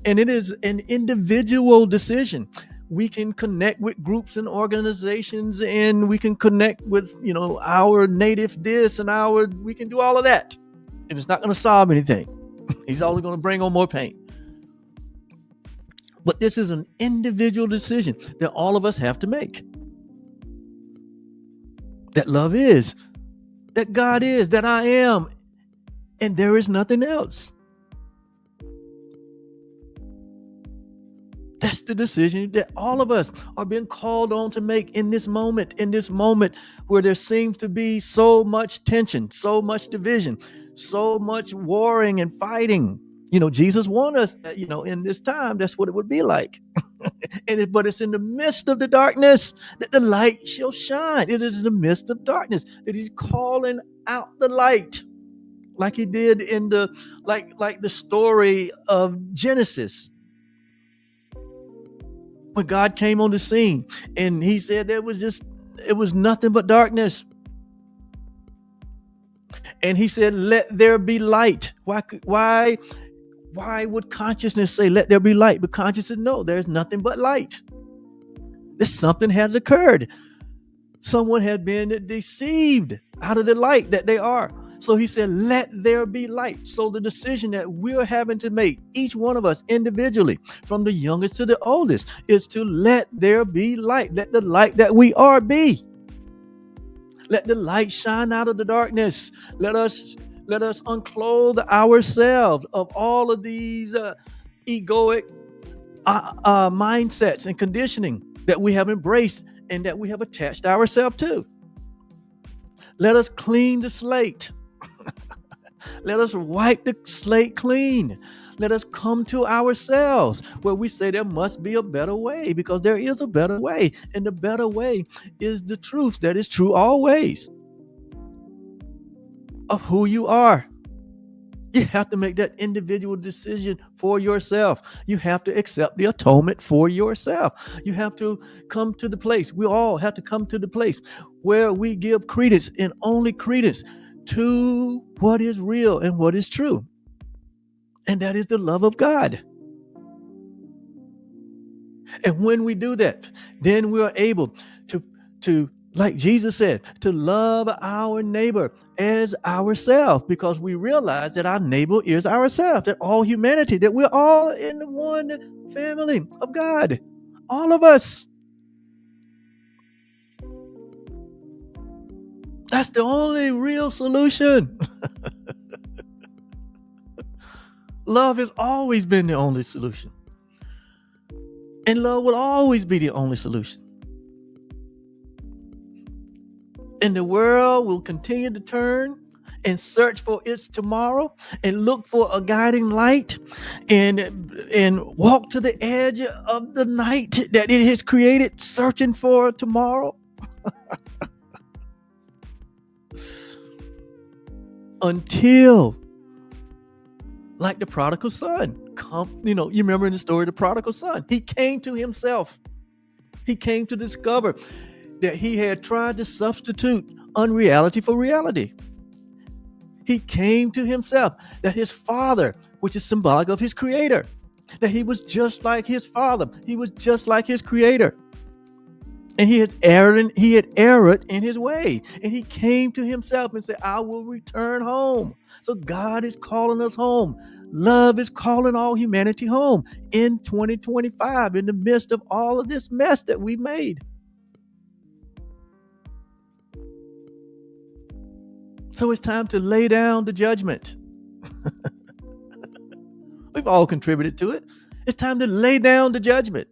And it is an individual decision. We can connect with groups and organizations, and we can connect with, our native this and we can do all of that. And it's not going to solve anything. He's only going to bring on more pain. But this is an individual decision that all of us have to make. That love is, that God is, that I am, and there is nothing else. That's the decision that all of us are being called on to make in this moment where there seems to be so much tension, so much division, so much warring and fighting. Jesus warned us that, in this time, that's what it would be like. But it's in the midst of the darkness that the light shall shine. It is in the midst of darkness that he's calling out the light, like he did in like the story of Genesis, when God came on the scene and he said it was nothing but darkness. And he said, let there be light. Why would consciousness say, let there be light? But consciousness, no, there's nothing but light. Something has occurred. Someone had been deceived out of the light that they are. So he said, let there be light. So the decision that we're having to make, each one of us individually, from the youngest to the oldest, is to let there be light. Let the light that we are be. Let the light shine out of the darkness. Let us unclothe ourselves of all of these egoic mindsets and conditioning that we have embraced and that we have attached ourselves to. Let us clean the slate. Let us wipe the slate clean. Let us come to ourselves where we say there must be a better way, because there is a better way. And the better way is the truth that is true always of who you are. You have to make that individual decision for yourself. You have to accept the atonement for yourself. You have to come to the place. We all have to come to the place where we give credence, and only credence, to what is real and what is true. And that is the love of God. And when we do that, then we are able to, like Jesus said, to love our neighbor as ourselves, because we realize that our neighbor is ourselves, that all humanity, that we're all in the one family of God, all of us. That's the only real solution. Love has always been the only solution. And love will always be the only solution. And the world will continue to turn and search for its tomorrow and look for a guiding light and walk to the edge of the night that it has created, searching for tomorrow. Until, like the prodigal son, you remember in the story of the prodigal son, he came to himself. He came to discover that he had tried to substitute unreality for reality. He came to himself that his father, which is symbolic of his creator, that he was just like his father. He was just like his creator. And he had erred in his way. And he came to himself and said, I will return home. So God is calling us home. Love is calling all humanity home in 2025, in the midst of all of this mess that we made. So it's time to lay down the judgment. We've all contributed to it. It's time to lay down the judgment.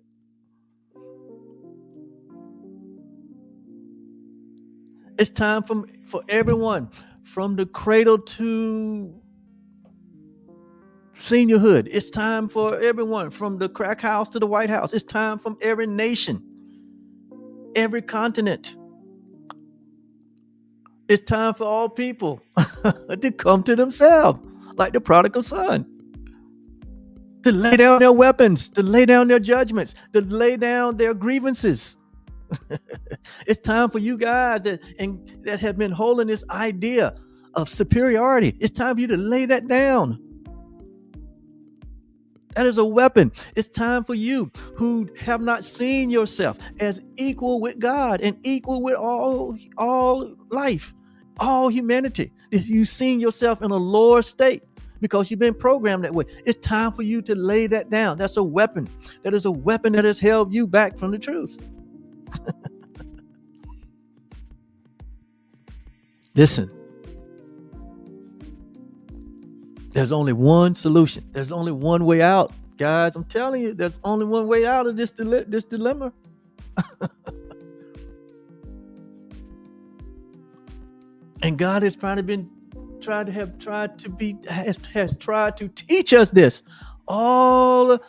It's time for everyone, from the cradle to Seniorhood. It's time for everyone, from the crack house to the White House. It's time from every nation, every continent. It's time for all people to come to themselves, like the prodigal son, to lay down their weapons, to lay down their judgments, to lay down their grievances. It's time for you guys that have been holding this idea of superiority. It's time for you to lay that down. That is a weapon. It's time for you who have not seen yourself as equal with God and equal with all life, all humanity. If you've seen yourself in a lower state because you've been programmed that way, it's time for you to lay that down. That's a weapon. That is a weapon that has held you back from the truth. Listen. There's only one solution. There's only one way out. Guys, I'm telling you, there's only one way out of this dilemma. And God has tried to teach us this all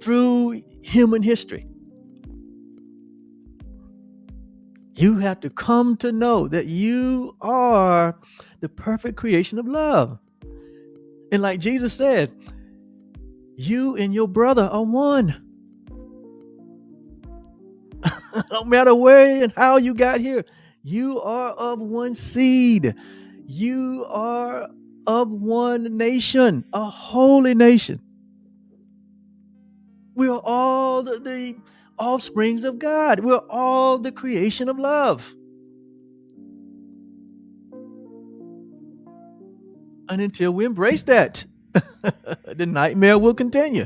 through human history. You have to come to know that you are the perfect creation of love. And like Jesus said, you and your brother are one. No matter where and how you got here, you are of one seed. You are of one nation, a holy nation. We are all the offsprings of God. We're all the creation of love. And until we embrace that, the nightmare will continue.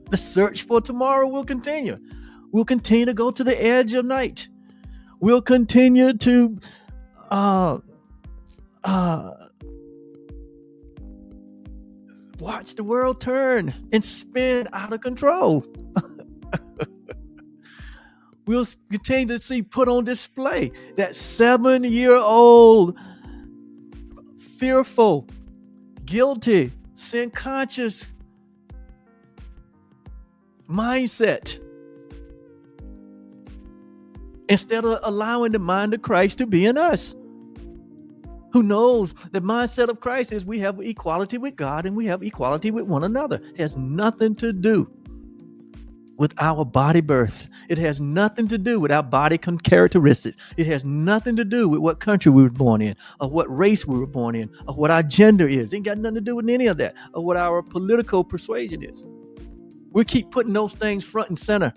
The search for tomorrow will continue. We'll continue to go to the edge of night. We'll continue to watch the world turn and spin out of control. We'll continue to see put on display that 7-year-old fearful, guilty, sin-conscious mindset, instead of allowing the mind of Christ to be in us. Who knows the mindset of Christ is we have equality with God and we have equality with one another. It has nothing to do with our body birth. It has nothing to do with our body characteristics. It has nothing to do with what country we were born in, or what race we were born in, or what our gender is. It ain't got nothing to do with any of that, or what our political persuasion is. We keep putting those things front and center.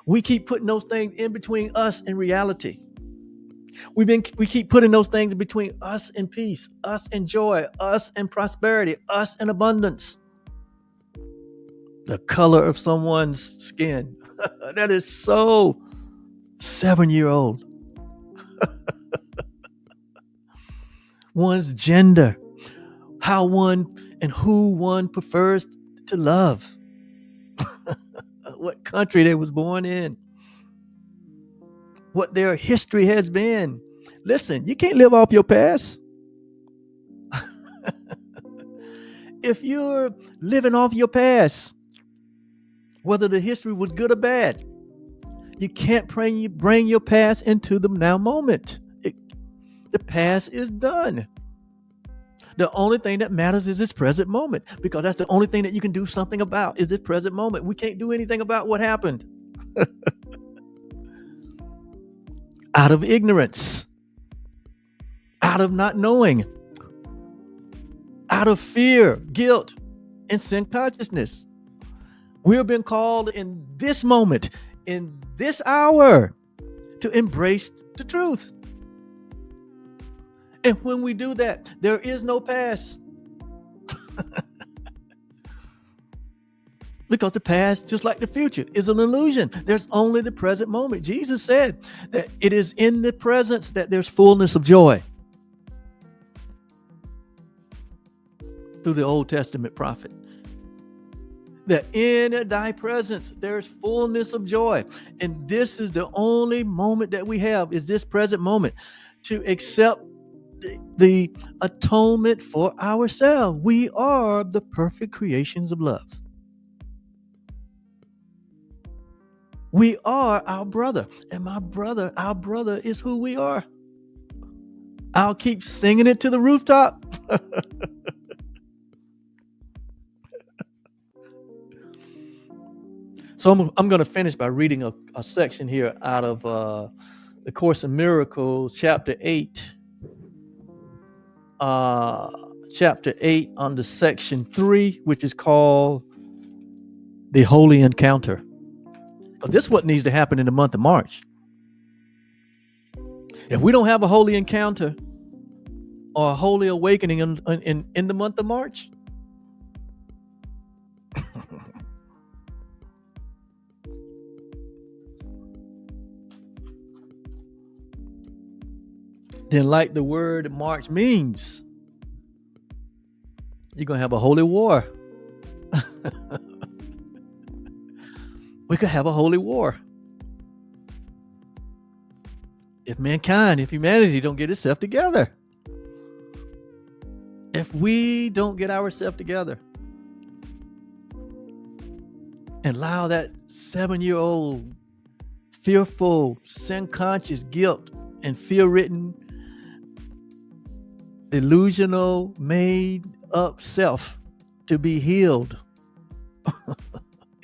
We keep putting those things in between us and reality. We keep putting those things between us and peace, us and joy, us and prosperity, us and abundance. The color of someone's skin. That is so 7-year-old. One's gender, how one and who one prefers to love. What country they was born in. What their history has been. Listen, you can't live off your past. If you're living off your past, whether the history was good or bad, you can't bring your past into the now moment. The past is done. The only thing that matters is this present moment, because that's the only thing that you can do something about is this present moment. We can't do anything about what happened. Out of ignorance, out of not knowing, out of fear, guilt, and sin consciousness. We have been called in this moment, in this hour, to embrace the truth. And when we do that, there is no past. Because the past, just like the future, is an illusion. There's only the present moment. Jesus said that it is in the presence that there's fullness of joy. Through the Old Testament prophet. That in thy presence there's fullness of joy. And this is the only moment that we have, is this present moment, to accept the atonement for ourselves. We are the perfect creations of love. We are our brother, and our brother is who we are. I'll keep singing it to the rooftop. So I'm going to finish by reading a section here out of the Course in Miracles, chapter 8. Chapter 8 under section 3, which is called the Holy Encounter. This is what needs to happen in the month of March. If we don't have a holy encounter or a holy awakening in the month of March, then like the word March means, you're going to have a holy war. We could have a holy war. If humanity don't get itself together. If we don't get ourselves together and allow that 7-year-old fearful, sin-conscious, guilt, and fear-ridden, delusional, made-up self to be healed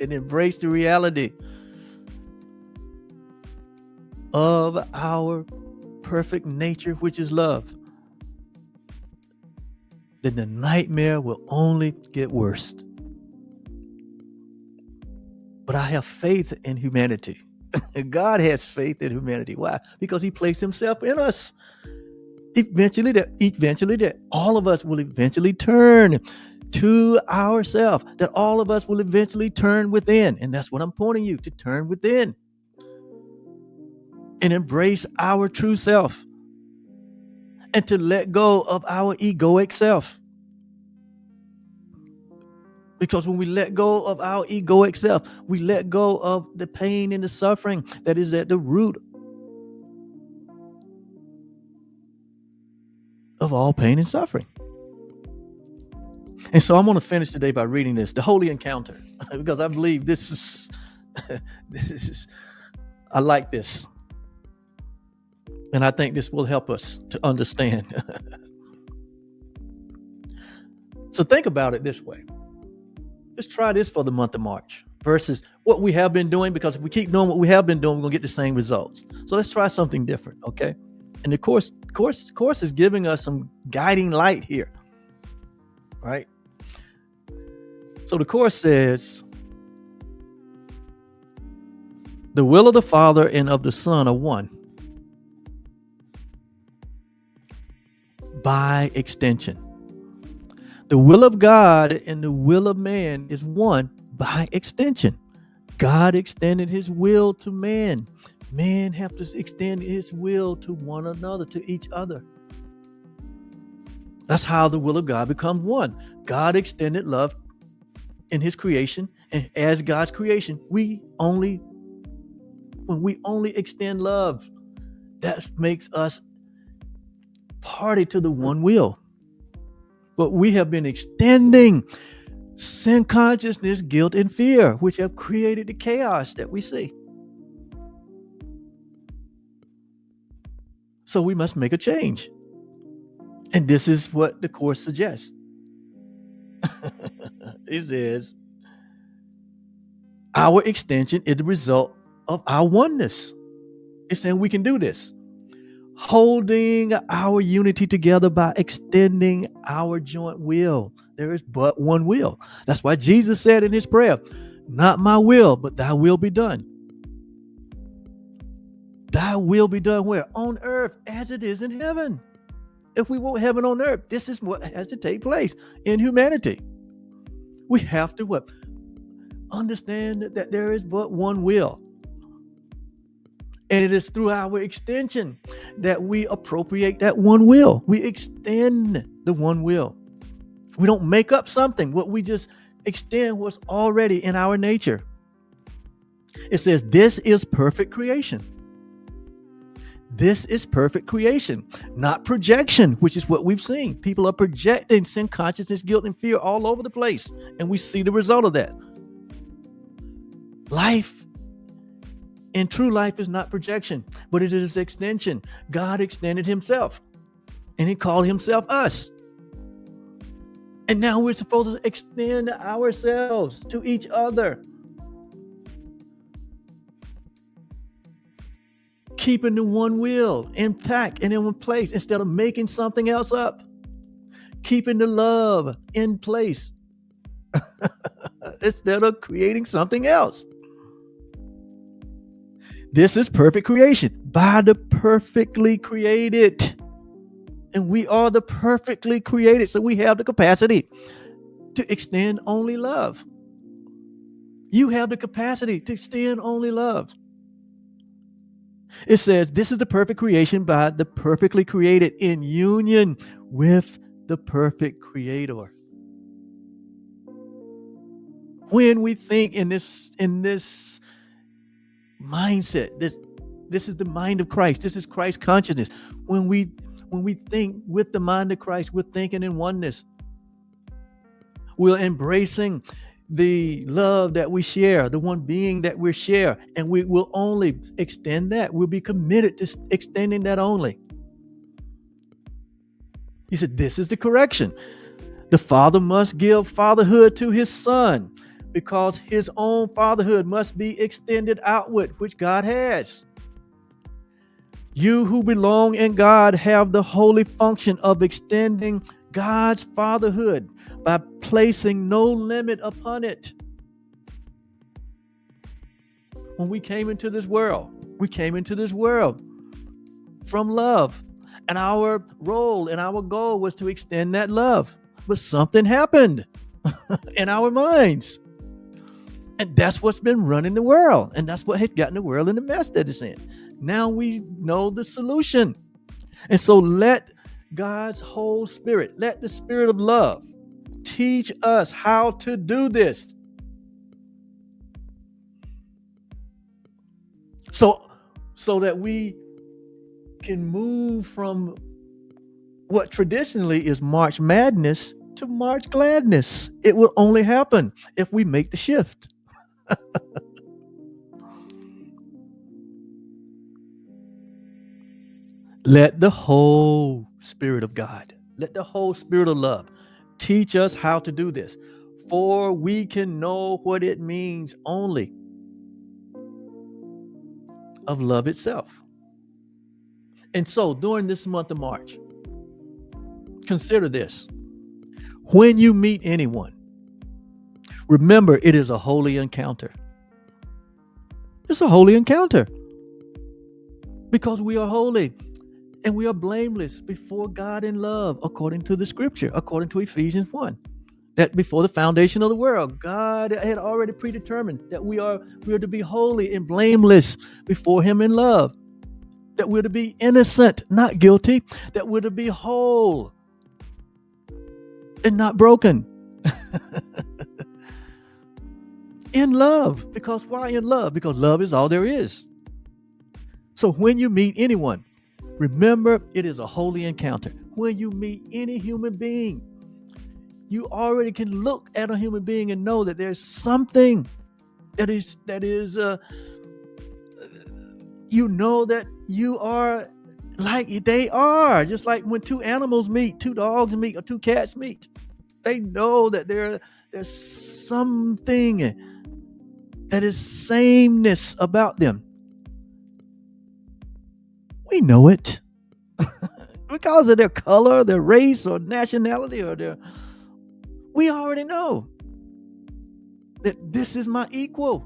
and embrace the reality of our perfect nature, which is love, then the nightmare will only get worse. But I have faith in humanity. God has faith in humanity. Why? Because he placed himself in us. Eventually, that all of us will eventually turn to ourselves, that all of us will eventually turn within. And that's what I'm pointing you to, turn within and embrace our true self and to let go of our egoic self. Because when we let go of our egoic self, we let go of the pain and the suffering that is at the root of all pain and suffering. And so I'm going to finish today by reading this, the Holy Encounter, because I believe this is, I like this. And I think this will help us to understand. So think about it this way. Let's try this for the month of March versus what we have been doing, because if we keep doing what we have been doing, we're going to get the same results. So let's try something different, okay? And the course is giving us some guiding light here, right? So the course says, the will of the Father and of the Son are one. By extension, the will of God and the will of man is one by extension. God extended his will to man. Man have to extend his will to one another, to each other. That's how the will of God becomes one. God extended love in his creation, and as God's creation, when we only extend love, that makes us party to the one will. But we have been extending sin consciousness, guilt, and fear, which have created the chaos that we see. So we must make a change. And this is what the Course suggests. It says, our extension is the result of our oneness. It's saying we can do this. Holding our unity together by extending our joint will. There is but one will. That's why Jesus said in his prayer, not my will, but thy will be done. Thy will be done where? On earth as it is in heaven. If we want heaven on earth, this is what has to take place in humanity. We have to what? Understand that there is but one will. And it is through our extension that we appropriate that one will. We extend the one will. We don't make up something. What we just extend what's already in our nature. It says, this is perfect creation. This is perfect creation, not projection, which is what we've seen. People are projecting sin consciousness, guilt, and fear all over the place, and we see the result of that. Life and true life is not projection, but it is extension. God extended himself, and he called himself us. And now we're supposed to extend ourselves to each other, keeping the one will intact and in one place instead of making something else up, keeping the love in place instead of creating something else. This is perfect creation by the perfectly created. And we are the perfectly created. So we have the capacity to extend only love. You have the capacity to extend only love. It says, this is the perfect creation by the perfectly created in union with the perfect creator. When we think in this mindset, this is the mind of Christ. This is Christ consciousness. When we think with the mind of Christ, we're thinking in oneness. We're embracing the love that we share, the one being that we share, and we will only extend that. We'll be committed to extending that only. He said, this is the correction. The father must give fatherhood to his son because his own fatherhood must be extended outward, which God has. You who belong in God have the holy function of extending God's fatherhood by placing no limit upon it. When we came into this world from love, and our role and our goal was to extend that love. But something happened in our minds. And that's what's been running the world. And that's what had gotten the world in the mess that it's in. Now we know the solution. And so let God's whole spirit, let the spirit of love teach us how to do this. So that we can move from what traditionally is March Madness to March Gladness. It will only happen if we make the shift. Let the whole Spirit of God, let the whole Spirit of love teach us how to do this, for we can know what it means only of love itself. And so during this month of March, consider this. When you meet anyone, remember it is a holy encounter. It's a holy encounter because we are holy and we are blameless before God in love, according to the scripture, according to Ephesians 1. That before the foundation of the world, God had already predetermined that we are to be holy and blameless before him in love. That we're to be innocent, not guilty. That we're to be whole and not broken. In love. Because why in love? Because love is all there is. So when you meet anyone, remember it is a holy encounter. When you meet any human being, you already can look at a human being and know that there's something that is you know that you are like they are. Just like when two animals meet, two dogs meet, or two cats meet. They know that there's something that is sameness about them. We know it. Because of their color, their race, or nationality, or we already know that this is my equal.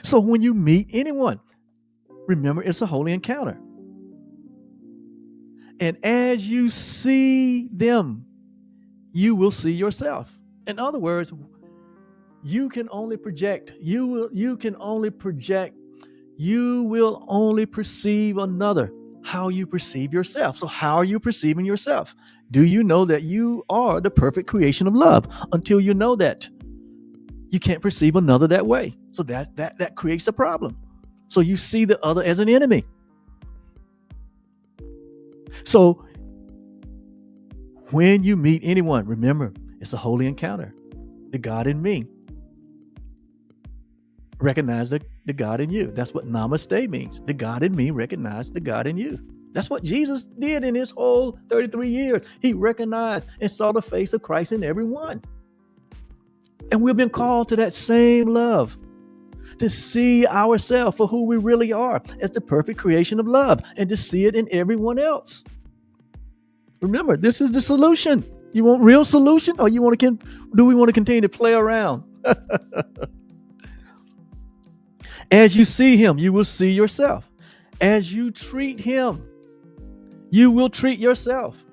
So when you meet anyone, remember it's a holy encounter. And as you see them, you will see yourself. In other words, you can only project. You will only perceive another how you perceive yourself. So how are you perceiving yourself? Do you know that you are the perfect creation of love? Until you know that, you can't perceive another that way. So that creates a problem. So you see the other as an enemy. So when you meet anyone, remember, it's a holy encounter. The God in me. Recognize the God in you. That's what namaste means. The God in me, recognize the God in you. That's what Jesus did in his whole 33 years. He recognized and saw the face of Christ in everyone. And we've been called to that same love, to see ourselves for who we really are, as the perfect creation of love, and to see it in everyone else. Remember, this is the solution. You want real solution, or do we want to continue to play around? As you see him, you will see yourself. As you treat him, you will treat yourself.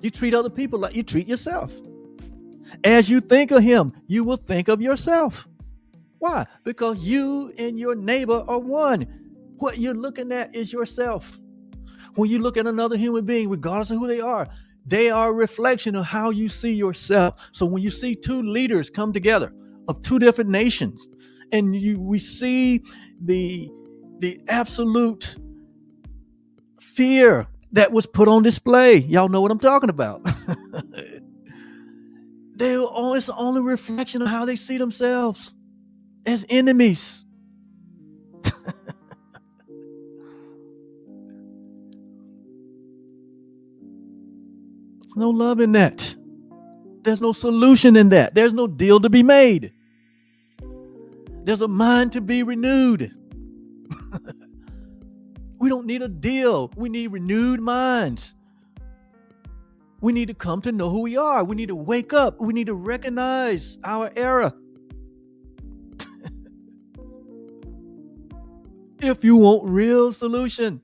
You treat other people like you treat yourself. As you think of him, you will think of yourself. Why? Because you and your neighbor are one. What you're looking at is yourself. When you look at another human being, regardless of who they are a reflection of how you see yourself. So when you see two leaders come together of two different nations, and we see the absolute fear that was put on display. Y'all know what I'm talking about. It's the only reflection of how they see themselves, as enemies. There's no love in that. There's no solution in that. There's no deal to be made. There's a mind to be renewed. We don't need a deal. We need renewed minds. We need to come to know who we are. We need to wake up. We need to recognize our error. If you want real solution.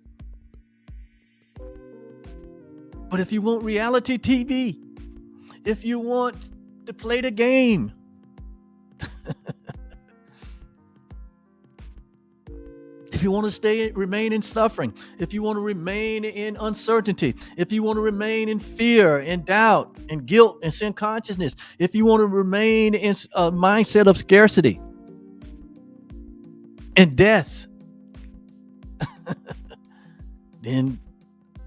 But if you want reality TV, if you want to play the game, if you want to remain in suffering, if you want to remain in uncertainty, if you want to remain in fear and doubt and guilt and sin consciousness, if you want to remain in a mindset of scarcity and death, then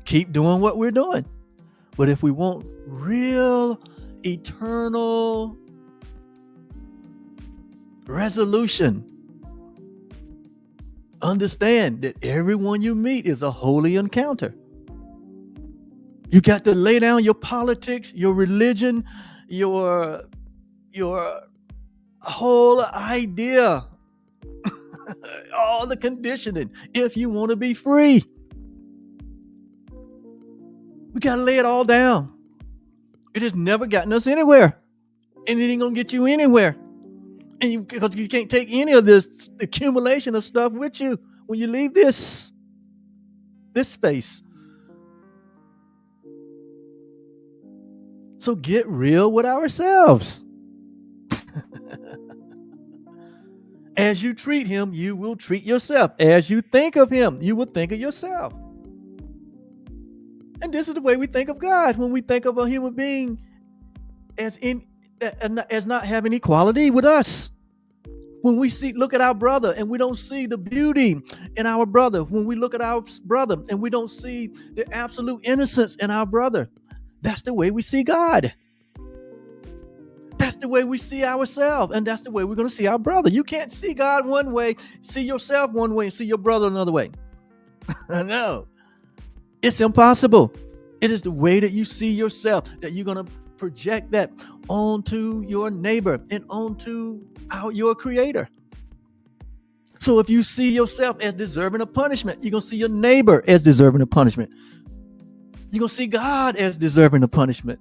keep doing what we're doing. But if we want real, eternal resolution, understand that everyone you meet is a holy encounter. You got to lay down your politics, your religion, your whole idea, all the conditioning, if you want to be free. We got to lay it all down. It has never gotten us anywhere. And it ain't going to get you anywhere. And because you can't take any of this accumulation of stuff with you when you leave this space. So get real with ourselves. As you treat him, you will treat yourself. As you think of him, you will think of yourself. And this is the way we think of God when we think of a human being as not having equality with us. When we look at our brother and we don't see the beauty in our brother, when we look at our brother and we don't see the absolute innocence in our brother, that's the way we see God. That's the way we see ourselves, and that's the way we're going to see our brother. You can't see God one way, see yourself one way, and see your brother another way. No, it's impossible. It is the way that you see yourself that you're going to project that onto your neighbor and onto your creator. So if you see yourself as deserving of punishment, you're going to see your neighbor as deserving of punishment. You're going to see God as deserving of punishment.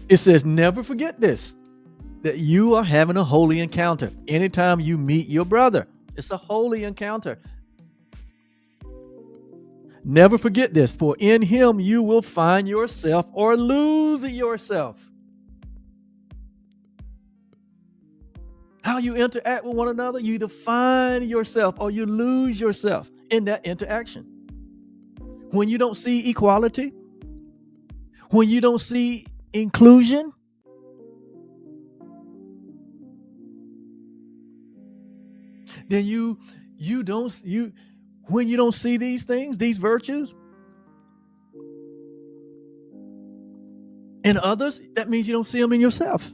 It says, never forget this, that you are having a holy encounter. Anytime you meet your brother, it's a holy encounter. Never forget this, for in him you will find yourself or lose yourself. How you interact with one another, you either find yourself or you lose yourself in that interaction. When you don't see equality, when you don't see inclusion, then you when you don't see these things, these virtues in others, that means you don't see them in yourself.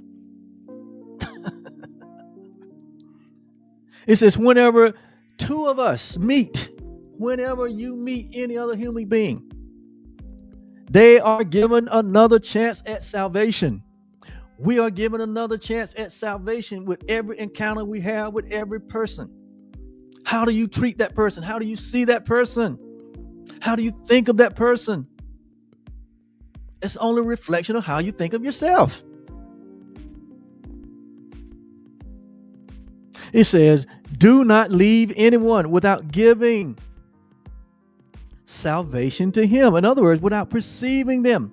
It says, whenever two of us meet, whenever you meet any other human being, they are given another chance at salvation. We are given another chance at salvation with every encounter we have with every person. How do you treat that person? How do you see that person? How do you think of that person? It's only a reflection of how you think of yourself. It says, do not leave anyone without giving salvation to him. In other words, without perceiving them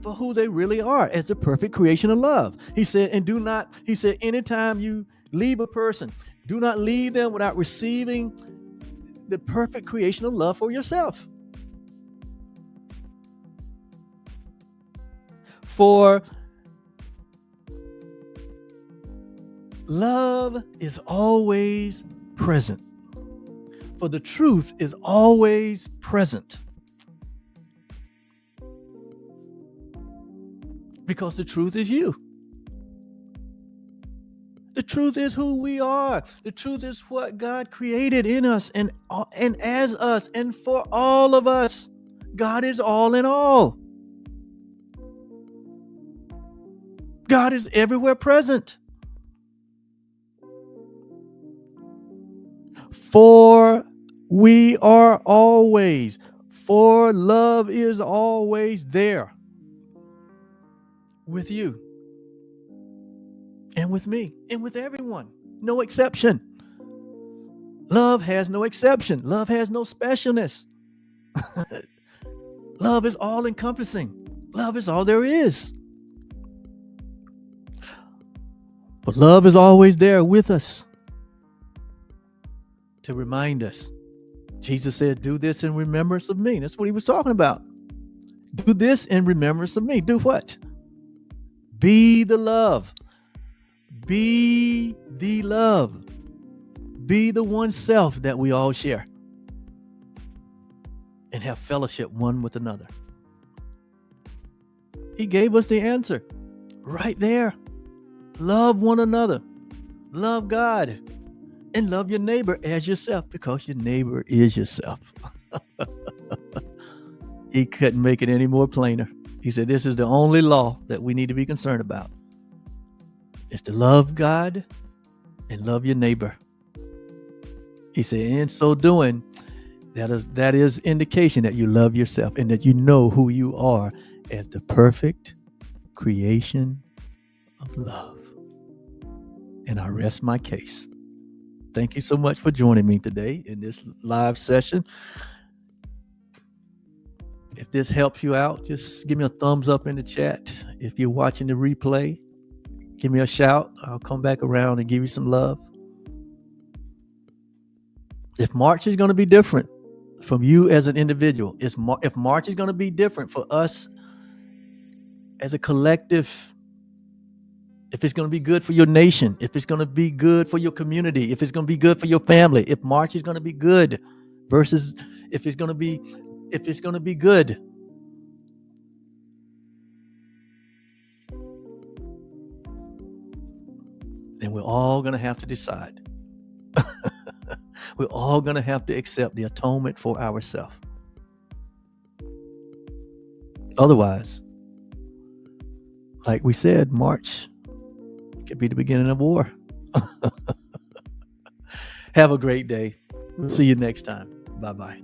for who they really are as the perfect creation of love. He said, anytime you leave a person, do not leave them without receiving the perfect creation of love for yourself. For love is always present. For the truth is always present. Because the truth is you. The truth is who we are. The truth is what God created in us and as us and for all of us. God is all in all. God is everywhere present. For we are always, for love is always there with you and with me and with everyone. No exception. Love has no exception. Love has no specialness. Love is all encompassing. Love is all there is. But love is always there with us to remind us. Jesus said, do this in remembrance of me. That's what he was talking about. Do this in remembrance of me. Do what? Be the love. Be the love. Be the one self that we all share and have fellowship one with another. He gave us the answer right there. Love one another. Love God. And love your neighbor as yourself, because your neighbor is yourself. He couldn't make it any more plainer. He said, this is the only law that we need to be concerned about. It's to love God and love your neighbor. He said, in so doing, that is indication that you love yourself and that you know who you are as the perfect creation of love. And I rest my case. Thank you so much for joining me today in this live session. If this helps you out, just give me a thumbs up in the chat. If you're watching the replay, give me a shout. I'll come back around and give you some love. If March is going to be different from you as an individual, if March is going to be different for us as a collective, if it's going to be good for your nation, if it's going to be good for your community, if it's going to be good for your family, if March is going to be good versus if it's going to be good. Then we're all going to have to decide. We're all going to have to accept the atonement for ourselves. Otherwise, like we said, March could be the beginning of war. Have a great day. We'll see you next time. Bye-bye.